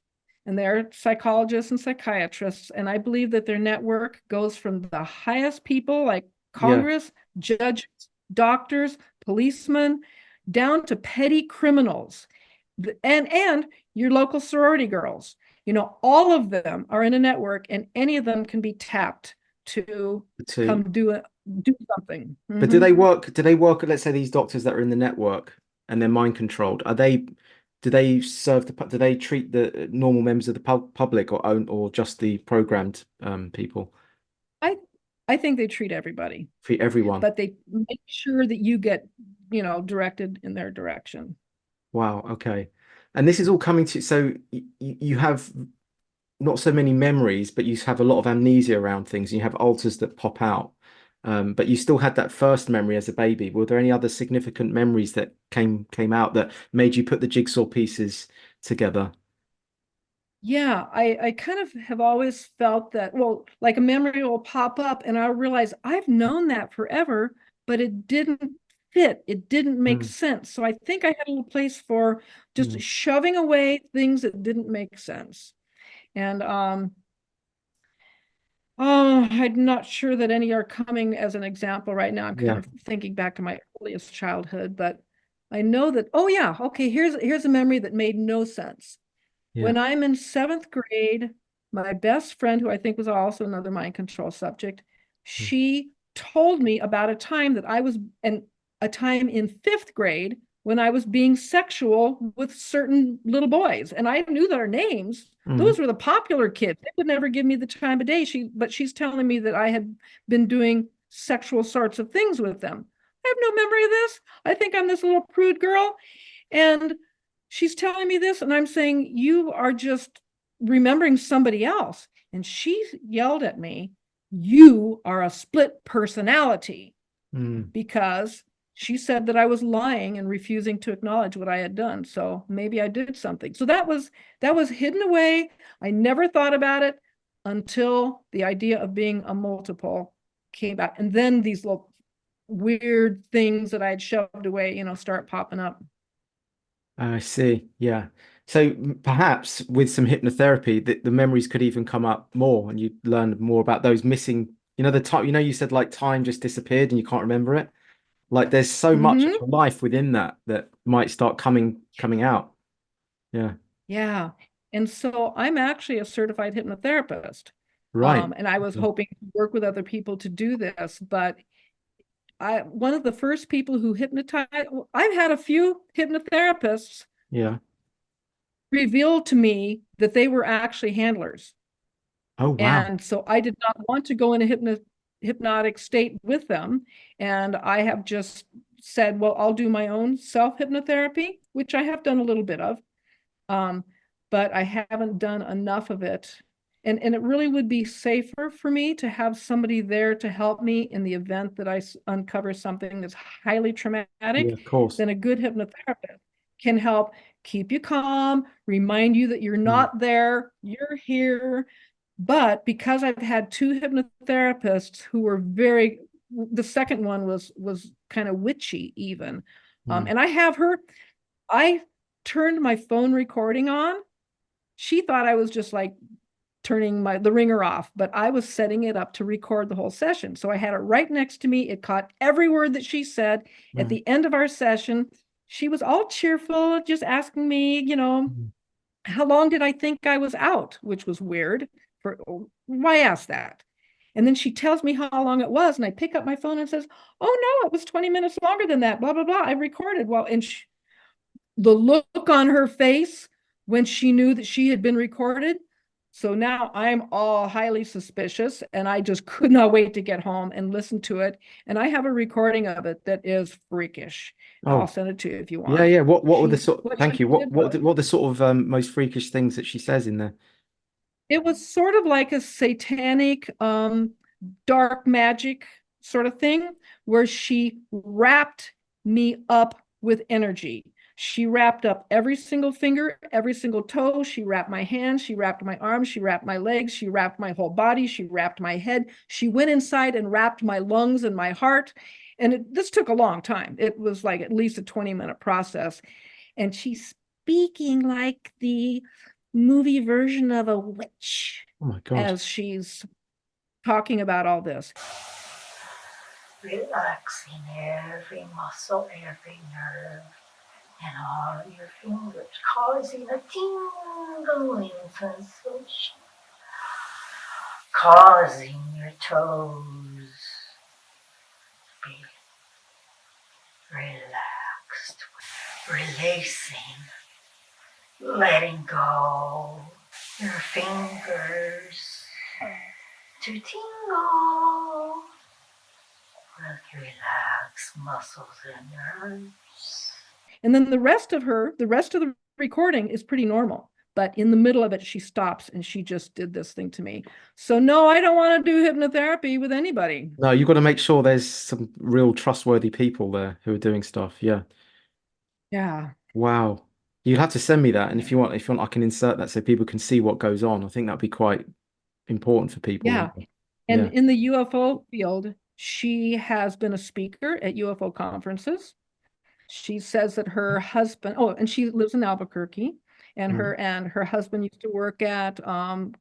and they're psychologists and psychiatrists. And I believe that their network goes from the highest people like Yeah. Congress, judges, doctors, policemen, down to petty criminals, and your local sorority girls. You know, all of them are in a network, and any of them can be tapped to To come do something. But do they work? Do they work? Let's say these doctors that are in the network and they're mind controlled. Are they? Do they serve the? Do they treat the normal members of the public or just the programmed people? I I think they treat everybody, Treat everyone. but they make sure that you get, directed in their direction. Wow. Okay. And this is all coming to. So you have not so many memories, but you have a lot of amnesia around things. And you have alters that pop out. But you still had that first memory as a baby. Were there any other significant memories that came out that made you put the jigsaw pieces together? Yeah, I kind of have always felt that, well, like a memory will pop up and I'll realize I've known that forever, but it didn't fit. It didn't make Mm, sense. So I think I had a little place for just mm, shoving away things that didn't make sense. And oh, I'm not sure that any are coming as an example right now. I'm kind yeah, of thinking back to my earliest childhood, but I know that, oh yeah, okay, here's a memory that made no sense. yeah. When I'm in seventh grade, my best friend, who I think was also another mind control subject, Mm, she told me about a time that I was, and a time in fifth grade when I was being sexual with certain little boys. And I knew their names. mm. Those were the popular kids. They would never give me the time of day. But she's telling me that I had been doing sexual sorts of things with them. I have no memory of this. I think I'm this little prude girl. And she's telling me this, and I'm saying, you are just remembering somebody else. And she yelled at me, you are a split personality, Mm. because she said that I was lying and refusing to acknowledge what I had done. So maybe I did something. So that was hidden away. I never thought about it until the idea of being a multiple came out. And then these little weird things that I had shoved away, start popping up. I see. Yeah. So perhaps with some hypnotherapy, the memories could even come up more, and you learn more about those missing. The time. You said like time just disappeared and you can't remember it. Like there's so much of Mm-hmm. your life within that might start coming out. Yeah. Yeah. And so I'm actually a certified hypnotherapist. Right. And I was Okay. hoping to work with other people to do this, but one of the first people who hypnotized, I've had a few hypnotherapists Yeah. reveal to me that they were actually handlers. Oh wow. And so I did not want to go in a hypnotic state with them. And I have just said, well, I'll do my own self hypnotherapy, which I have done a little bit of. Um, but I haven't done enough of it. And it really would be safer for me to have somebody there to help me in the event that I uncover something that's highly Yeah, traumatic, of course. than a good hypnotherapist can help keep you calm, remind you that you're Mm, not there, you're here. But because I've had two hypnotherapists who were the second one was kind of witchy even. mm. And I turned my phone recording on. She thought I was just like turning the ringer off, but I was setting it up to record the whole session. So I had it right next to me. It caught every word that she said. At Mm, the end of our session, she was all cheerful, just asking me, mm. how long did I think I was out, which was weird. Why ask that? And then she tells me how long it was, and I pick up my phone and says, "Oh no, it was 20 minutes longer than that." Blah blah blah. I recorded. Well, and the look on her face when she knew that she had been recorded. So now I'm all highly suspicious, and I just could not wait to get home and listen to it. And I have a recording of it that is freakish. I'll Oh, send it to you if you yeah, want. yeah. What were the sort? What Thank she you. did was, What are the sort of most freakish things that she says in there? it was sort of like a satanic, dark magic sort of thing, where she wrapped me up with energy. She wrapped up every single finger, every single toe. She wrapped my hands, she wrapped my arms, she wrapped my legs, she wrapped my whole body, she wrapped my head. She went inside and wrapped my lungs and my heart. And this took a long time. It was like at least a 20-minute process. And she's speaking like the movie version of a witch Oh my God. as she's talking about all this. Relaxing every muscle, every nerve, and all your fingers, causing a tingling sensation, causing your toes to be relaxed, releasing, letting go your fingers to tingle with relaxed muscles and nerves. And then the rest of the recording is pretty normal. But in the middle of it, she stops and she just did this thing to me. So no, I don't want to do hypnotherapy with anybody. No, you've got to make sure there's some real trustworthy people there who are doing stuff. Yeah. Yeah. Wow. You'd have to send me that. And if you want, I can insert that so people can see what goes on. I think that'd be quite important for people. Yeah. Yeah. And in the UFO field, she has been a speaker at UFO conferences. She says that her husband, and she lives in Albuquerque, and her husband used to work at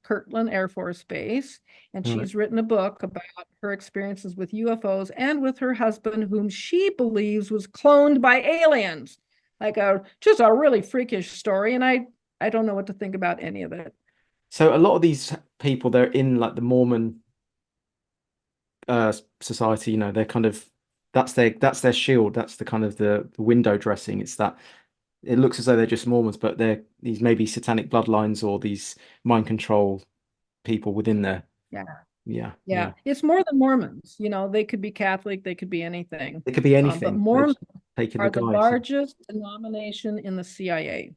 Kirtland Air Force Base, and Right. she's written a book about her experiences with UFOs and with her husband, whom she believes was cloned by aliens. Like just a really freakish story, and I don't know what to think about any of it. So a lot of these people, they're in like the Mormon society, you know, they're kind of that's their shield. That's the kind of the window dressing. It's that it looks as though they're just Mormons, but they're these maybe satanic bloodlines or these mind control people within there. Yeah. Yeah. It's more than Mormons. You know, they could be Catholic, they could be anything. It could be But anything. Mormons Taking are the the guys. largest denomination in the CIA.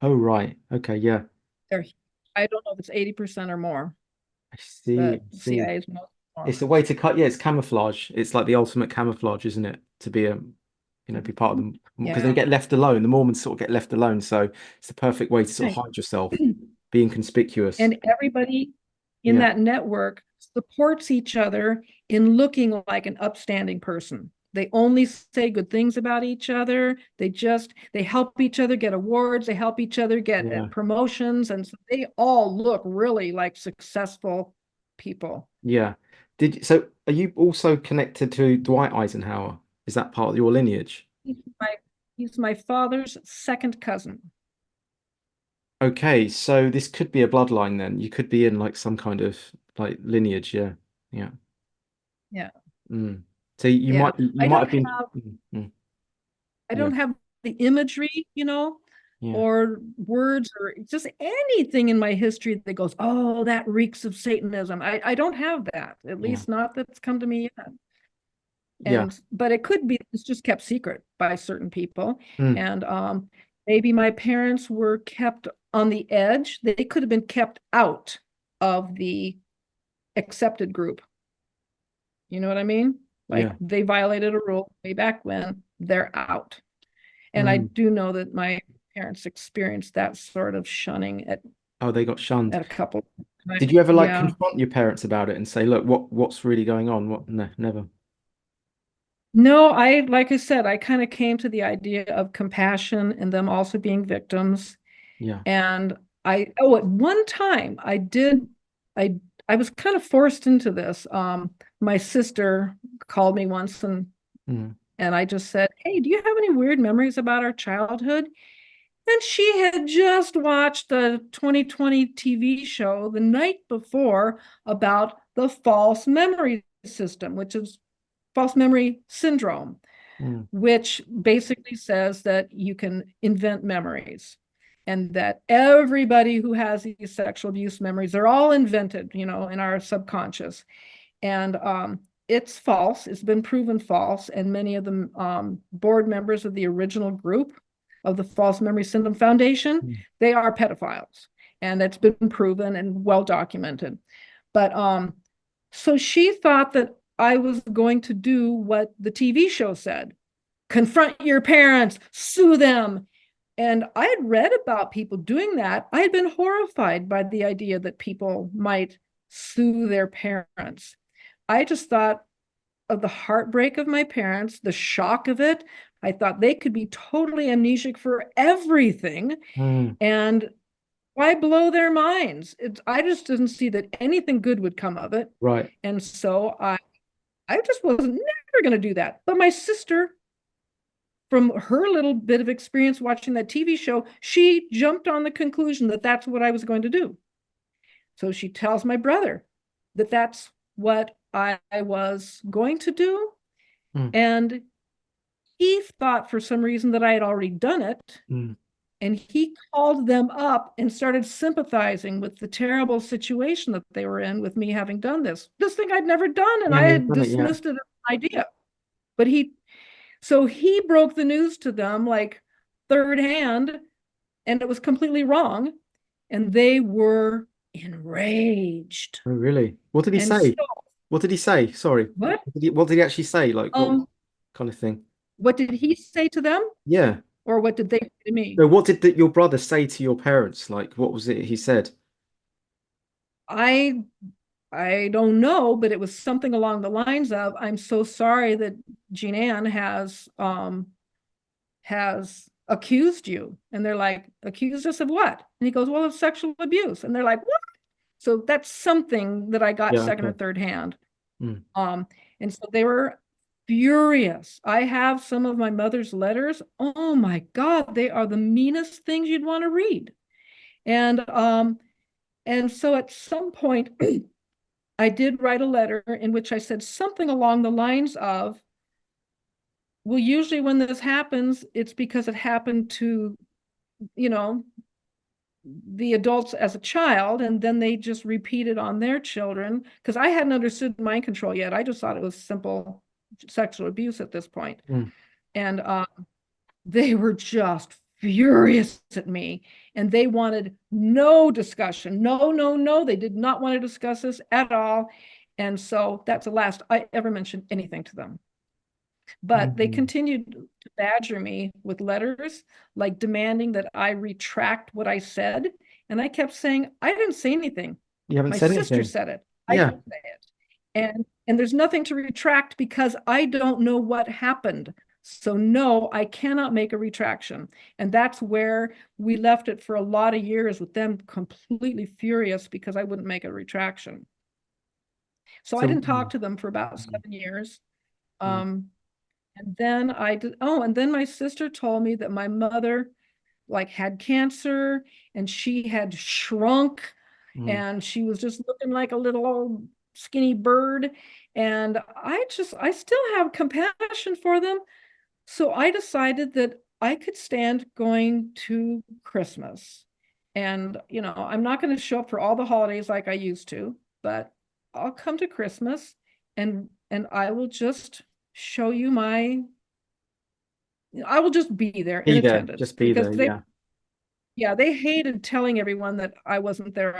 Oh, right. Okay, yeah. I don't know if it's 80% or more, I see. but I see. CIA is most more. It's a way to cut, yeah, it's camouflage. It's like the ultimate camouflage, isn't it? To be be part of them because they Yeah. get left alone. The Mormons sort of get left alone, so it's the perfect way to sort of Right. hide yourself, being conspicuous. And everybody in Yeah. that network supports each other in looking like an upstanding person. They only say good things about each other. They help each other get awards. They help each other get Yeah. promotions. And so they all look really like successful people. Yeah. So are you also connected to Dwight Eisenhower? Is that part of your lineage? He's my father's second cousin. Okay, so this could be a bloodline then. You could be in like some kind of like lineage, yeah. Yeah. Yeah. So you Yeah. might have been I don't have the imagery, yeah. or words or just anything in my history that goes, oh, that reeks of Satanism. I don't have that, at least not that's come to me yet. Yeah. But it could be it's just kept secret by certain people. Mm. And maybe my parents were kept on the edge. They could have been kept out of the accepted group. You know what I mean? Like Yeah. they violated a rule way back when, they're out. And I do know that my parents experienced that sort of shunning at they got shunned. a couple times. Did you ever like Yeah. confront your parents about it and say, look, what's really going on? What? No, never. No, like I said, I kind of came to the idea of compassion and them also being victims. Yeah. And at one time I was kind of forced into this. My sister called me once and I just said, hey, do you have any weird memories about our childhood? And she had just watched the 2020 TV show the night before about the false memory system, which is false memory syndrome, which basically says that you can invent memories and that everybody who has these sexual abuse memories, they're all invented, in our subconscious. And it's false. It's been proven false. And many of the board members of the original group of the False Memory Syndrome Foundation, they are pedophiles. And that's been proven and well documented. But so she thought that I was going to do what the TV show said, confront your parents, sue them. And I had read about people doing that. I had been horrified by the idea that people might sue their parents. I just thought of the heartbreak of my parents, the shock of it. I thought they could be totally amnesic for everything. And why blow their minds? I just didn't see that anything good would come of it. Right. And so I just was never going to do that. But my sister, from her little bit of experience watching that TV show, she jumped on the conclusion that that's what I was going to do. So she tells my brother that that's what I was going to do. Mm. And he thought for some reason that I had already done it. Mm. And he called them up and started sympathizing with the terrible situation that they were in with me having done this thing I'd never done. And Yeah, I you've had done it, yeah. dismissed it as an idea. But so he broke the news to them like third hand, and it was completely wrong. And they were enraged. Oh, really? What did he And say? so, What did he say? Sorry. what? What did he actually say? Like, what kind of thing? What did he say to them? Yeah. Or what did they say to me? So what did your brother say to your parents? Like, what was it he said? I don't know, but it was something along the lines of, I'm so sorry that Jean Ann has accused you. And they're like, accused us of what? And he goes, well, of sexual abuse. And they're like, what? So that's something that I got Yeah, second or okay. third hand. Mm. And so they were furious. I have some of my mother's letters. Oh my God, they are the meanest things you'd want to read. And so at some point, I did write a letter in which I said something along the lines of, well, usually when this happens, it's because it happened to, the adults as a child, and then they just repeat it on their children. Because I hadn't understood mind control yet. I just thought it was simple sexual abuse at this point. Mm. And they were just furious at me, and they wanted no discussion. No, no, no. They did not want to discuss this at all. And so that's the last I ever mentioned anything to them. But they continued to badger me with letters, like demanding that I retract what I said. And I kept saying, I didn't say anything. You haven't My said sister anything. said it. I Yeah. didn't say it. And there's nothing to retract because I don't know what happened. So no, I cannot make a retraction. And that's where we left it for a lot of years, with them completely furious because I wouldn't make a retraction. So I didn't talk to them for about 7 years. And then and then my sister told me that my mother like had cancer, and she had shrunk, and she was just looking like a little old skinny bird. And I still have compassion for them. So I decided that I could stand going to Christmas. And, I'm not going to show up for all the holidays like I used to, but I'll come to Christmas, and I will just show you I will just be there in Be there. attendance. Just be there. Yeah. Yeah, they hated telling everyone that I wasn't there.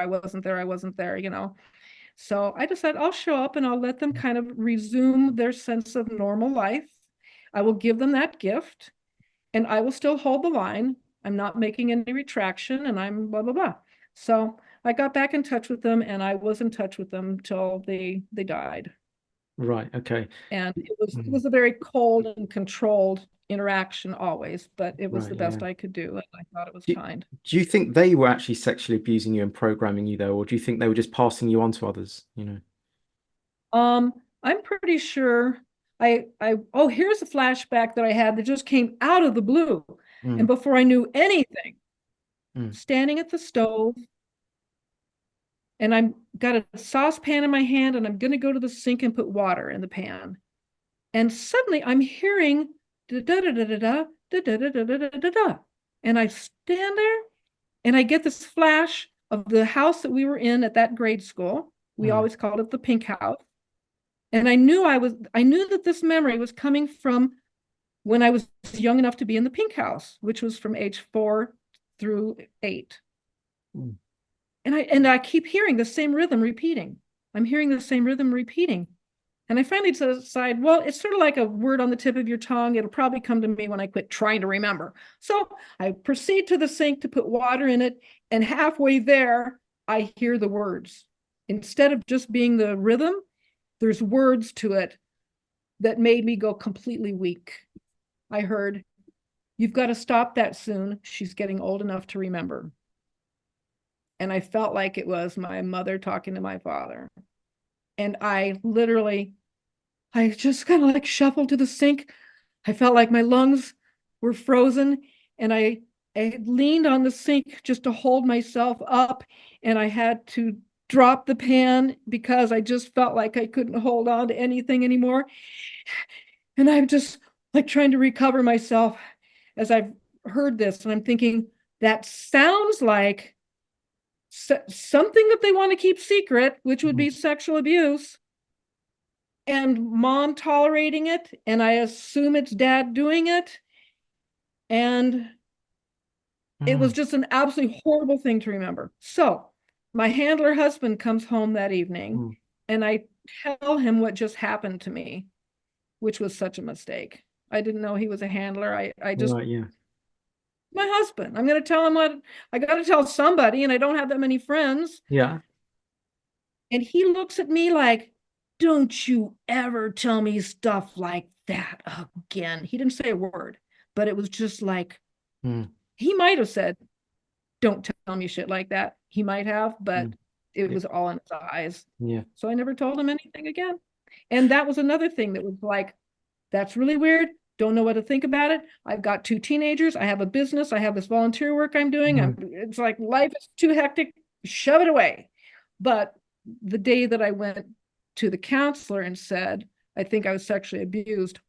So I decided I'll show up and I'll let them kind of resume their sense of normal life. I will give them that gift, and I will still hold the line. I'm not making any retraction, and I'm blah, blah, blah. So I got back in touch with them, and I was in touch with them till they died. Right. Okay. And it was a very cold and controlled interaction always, but it was Right, the best yeah. I could do, and I thought it was Do, kind. do you think they were actually sexually abusing you and programming you though, or do you think they were just passing you on to others, I'm pretty sure here's a flashback that I had that just came out of the blue. And before I knew anything, standing at the stove, and I'm got a saucepan in my hand, and I'm going to go to the sink and put water in the pan. And suddenly I'm hearing da da da da da da da da da da da da. And I stand there, and I get this flash of the house that we were in at that grade school. We always called it the pink house. And I knew that this memory was coming from when I was young enough to be in the pink house, which was from age 4 through 8. And I keep hearing the same rhythm repeating. I'm hearing the same rhythm repeating. And I finally decide, well, it's sort of like a word on the tip of your tongue. It'll probably come to me when I quit trying to remember. So I proceed to the sink to put water in it. And halfway there, I hear the words. Instead of just being the rhythm, there's words to it that made me go completely weak. I heard, "You've got to stop that soon. She's getting old enough to remember." And I felt like it was my mother talking to my father. And I just kind of like shuffled to the sink. I felt like my lungs were frozen, and I leaned on the sink just to hold myself up, and I had to drop the pan because I just felt like I couldn't hold on to anything anymore. And I'm just like trying to recover myself as I've heard this, and I'm thinking that sounds like something that they want to keep secret, which would be sexual abuse, and mom tolerating it, and I assume it's dad doing it. And it was just an absolutely horrible thing to remember. So my handler husband comes home that evening, and I tell him what just happened to me, which was such a mistake. I didn't know he was a handler. I just, Right, yeah. my husband, I'm going to tell him what I got to tell somebody, and I don't have that many friends. Yeah. And he looks at me like, don't you ever tell me stuff like that again. He didn't say a word, but it was just like, he might have said, don't tell me shit like that. He might have, but it was all in his eyes. Yeah. So I never told him anything again. And that was another thing that was like, that's really weird. Don't know what to think about it. I've got 2 teenagers. I have a business. I have this volunteer work I'm doing. It's like life is too hectic. Shove it away. But the day that I went to the counselor and said, I think I was sexually abused,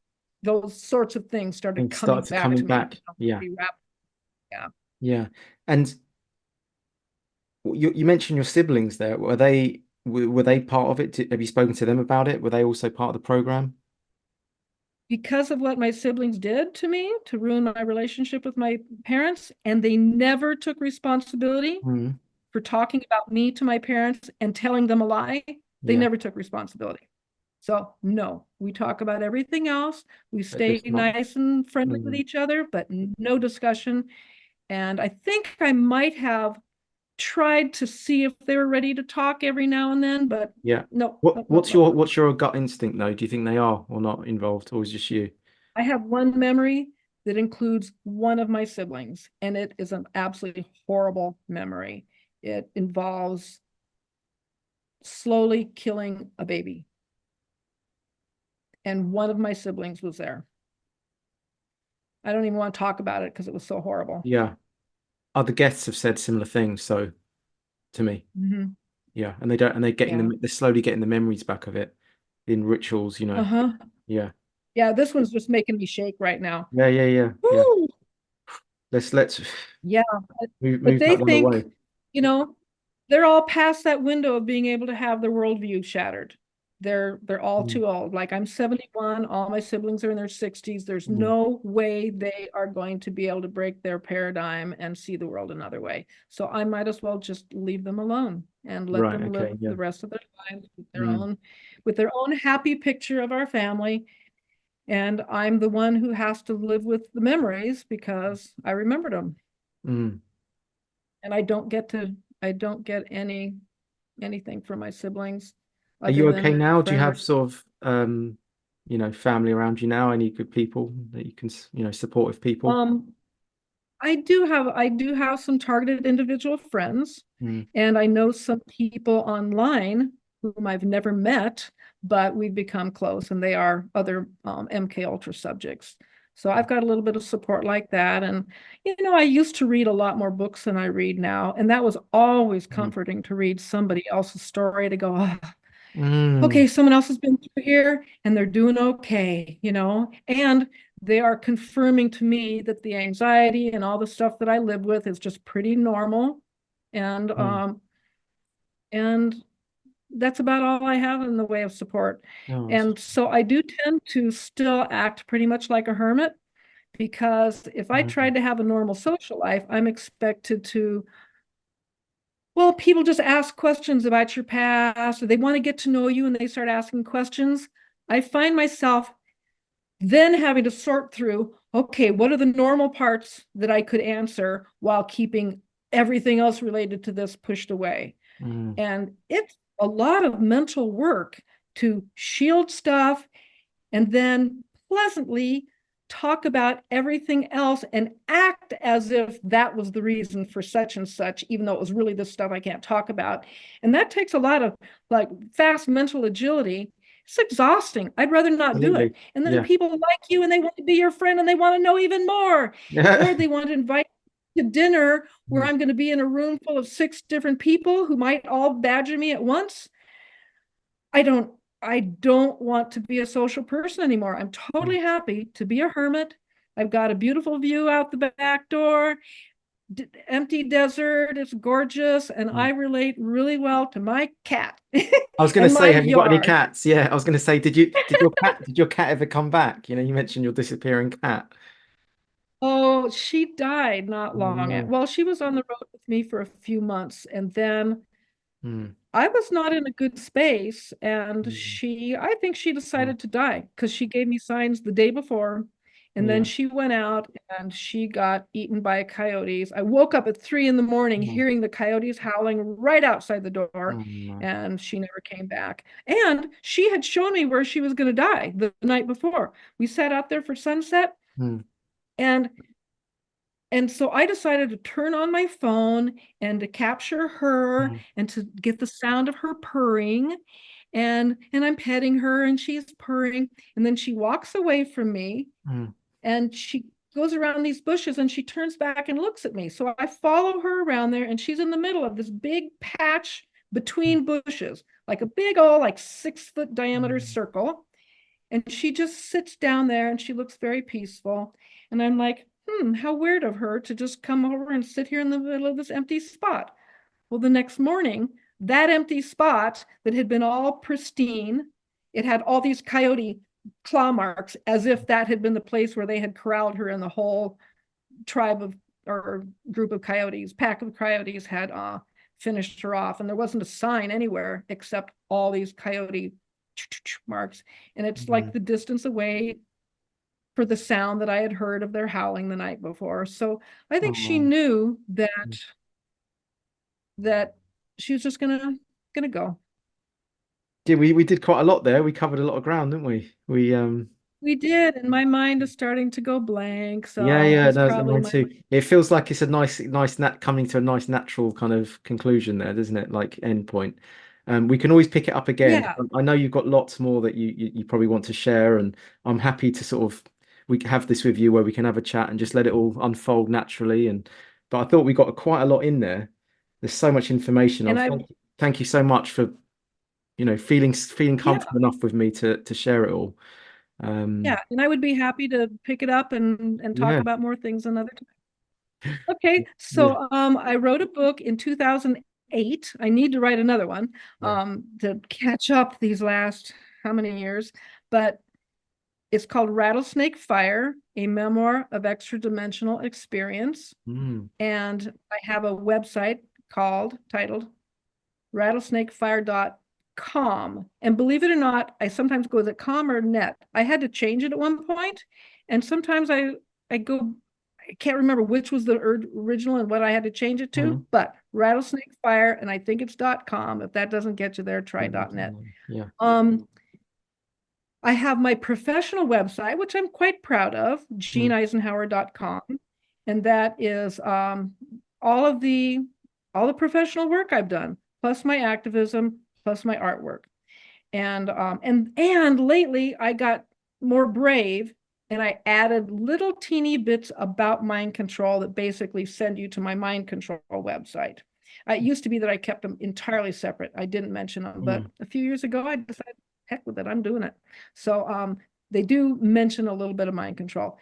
those sorts of things started coming back to me. Yeah. Yeah. Yeah. And you mentioned your siblings there. Were they part of it? Have you spoken to them about it? Were they also part of the program? Because of what my siblings did to me to ruin my relationship with my parents, and they never took responsibility for talking about me to my parents and telling them a lie. They never took responsibility. So no, we talk about everything else. We stay nice and friendly with each other, but no discussion. And I think I might have tried to see if they were ready to talk every now and then, but no. What's your gut instinct though? Do you think they are or not involved, or is it just you? I have one memory that includes one of my siblings, and it is an absolutely horrible memory. It involves slowly killing a baby. And one of my siblings was there. I don't even want to talk about it because it was so horrible. Yeah. Other guests have said similar things, so to me. Yeah. And they're slowly getting the memories back of it in rituals, Yeah. Yeah, this one's just making me shake right now. Yeah. Let's Yeah. move But they that one away. think, they're all past that window of being able to have their worldview shattered. They're all too old. Like, I'm 71, all my siblings are in their 60s. There's no way they are going to be able to break their paradigm and see the world another way. So I might as well just leave them alone and let them live the rest of their lives with their own happy picture of our family. And I'm the one who has to live with the memories because I remembered them. And I don't get anything from my siblings. Are you okay now? Do you have sort of family around you now? Any good people that you can supportive people? I do have some targeted individual friends, and I know some people online whom I've never met, but we've become close, and they are other MKUltra subjects. So I've got a little bit of support like that. And, I used to read a lot more books than I read now. And that was always comforting to read somebody else's story, to go, okay, someone else has been through here and they're doing okay, and they are confirming to me that the anxiety and all the stuff that I live with is just pretty normal. And that's about all I have in the way of support. And so I do tend to still act pretty much like a hermit, because if I tried to have a normal social life, I'm expected to, well, people just ask questions about your past, or they want to get to know you and they start asking questions. I find myself then having to sort through, okay, what are the normal parts that I could answer while keeping everything else related to this pushed away? And it's a lot of mental work to shield stuff and then pleasantly talk about everything else and act as if that was the reason for such and such, even though it was really the stuff I can't talk about. And that takes a lot of like fast mental agility. It's exhausting. I'd rather not do it. Absolutely. And then Yeah. people like you and they want to be your friend and they want to know even more, or they want to invite you to dinner where I'm going to be in a room full of 6 different people who might all badger me at once. I don't want to be a social person anymore. I'm totally happy to be a hermit. I've got a beautiful view out the back door, empty desert. It's gorgeous. And I relate really well to my cat I was going to and my say, have you got any yard. cats? Yeah, I was going to say, did your cat ever come back? You know, you mentioned your disappearing cat. Oh, she died not Oh long. no. Well, she was on the road with me for a few months, and then Mm, I was not in a good space, and mm, I think she mm. decided to die because she gave me signs the day before, and then Yeah. she went out and she got eaten by coyotes. I woke up at 3 in the morning Mm, hearing the coyotes howling right outside the door, oh no. and she never came back. And she had shown me where she was going to die the night before. We sat out there for sunset, Mm, and so I decided to turn on my phone and to capture her mm, and to get the sound of her purring. And I'm petting her and she's purring. And then she walks away from me mm, and she goes around these bushes and she turns back and looks at me. So I follow her around there and she's in the middle of this big patch mm, between bushes, like a big old, like 6-foot diameter mm. circle. And she just sits down there and she looks very peaceful. And I'm like, how weird of her to just come over and sit here in the middle of this empty spot. Well, the next morning, that empty spot that had been all pristine, it had all these coyote claw marks as if that had been the place where they had corralled her and the whole tribe of or group of coyotes, pack of coyotes had finished her off. And there wasn't a sign anywhere except all these coyote marks. And it's like Mm, the distance away for the sound that I had heard of their howling the night before. So I think she oh. knew that she was just gonna go. Yeah, we did quite a lot there. We covered a lot of ground, didn't we? We did, and my mind is starting to go blank. Yeah, So yeah, it's no, probably mine my too. It feels like it's a nice nat coming to a nice natural kind of conclusion there, doesn't it? Like end point. We can always pick it up again. yeah. I know you've got lots more that you probably want to share, and I'm happy to sort of we can have this with you where we can have a chat and just let it all unfold naturally. But I thought we got quite a lot in there. There's so much information. And Thank you so much for feeling yeah, comfortable enough with me to share it all. yeah, and I would be happy to pick it up and talk Yeah, about more things another time. Okay, yeah, so I wrote a book in 2008. I need to write another one yeah. to catch up these last how many years, but it's called Rattlesnake Fire, a memoir of extra-dimensional experience. Mm, And I have a website titled rattlesnakefire.com. And believe it or not, I sometimes go, is it com or net? I had to change it at one point, and sometimes I go, I can't remember which was the original and what I had to change it to, mm. but Rattlesnake Fire, and I think it's .com. If that doesn't get you there, try .net. Yeah. I have my professional website, which I'm quite proud of, Mm, jeaneisenhower.com. And that is all of the professional work I've done, plus my activism, plus my artwork. And lately I got more brave and I added little teeny bits about mind control that basically send you to my mind control website. It used to be that I kept them entirely separate. I didn't mention them, but mm, a few years ago I decided, heck with it, I'm doing it. So they do mention a little bit of mind control,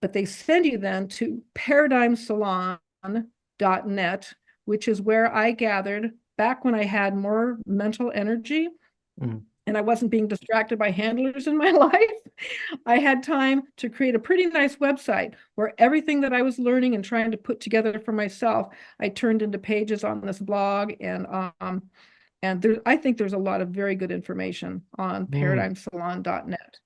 but they send you then to paradigmsalon.net, which is where I gathered back when I had more mental energy mm, and I wasn't being distracted by handlers in my life. I had time to create a pretty nice website where everything that I was learning and trying to put together for myself, I turned into pages on this blog. And I think there's a lot of very good information on mm. paradigmsalon.net.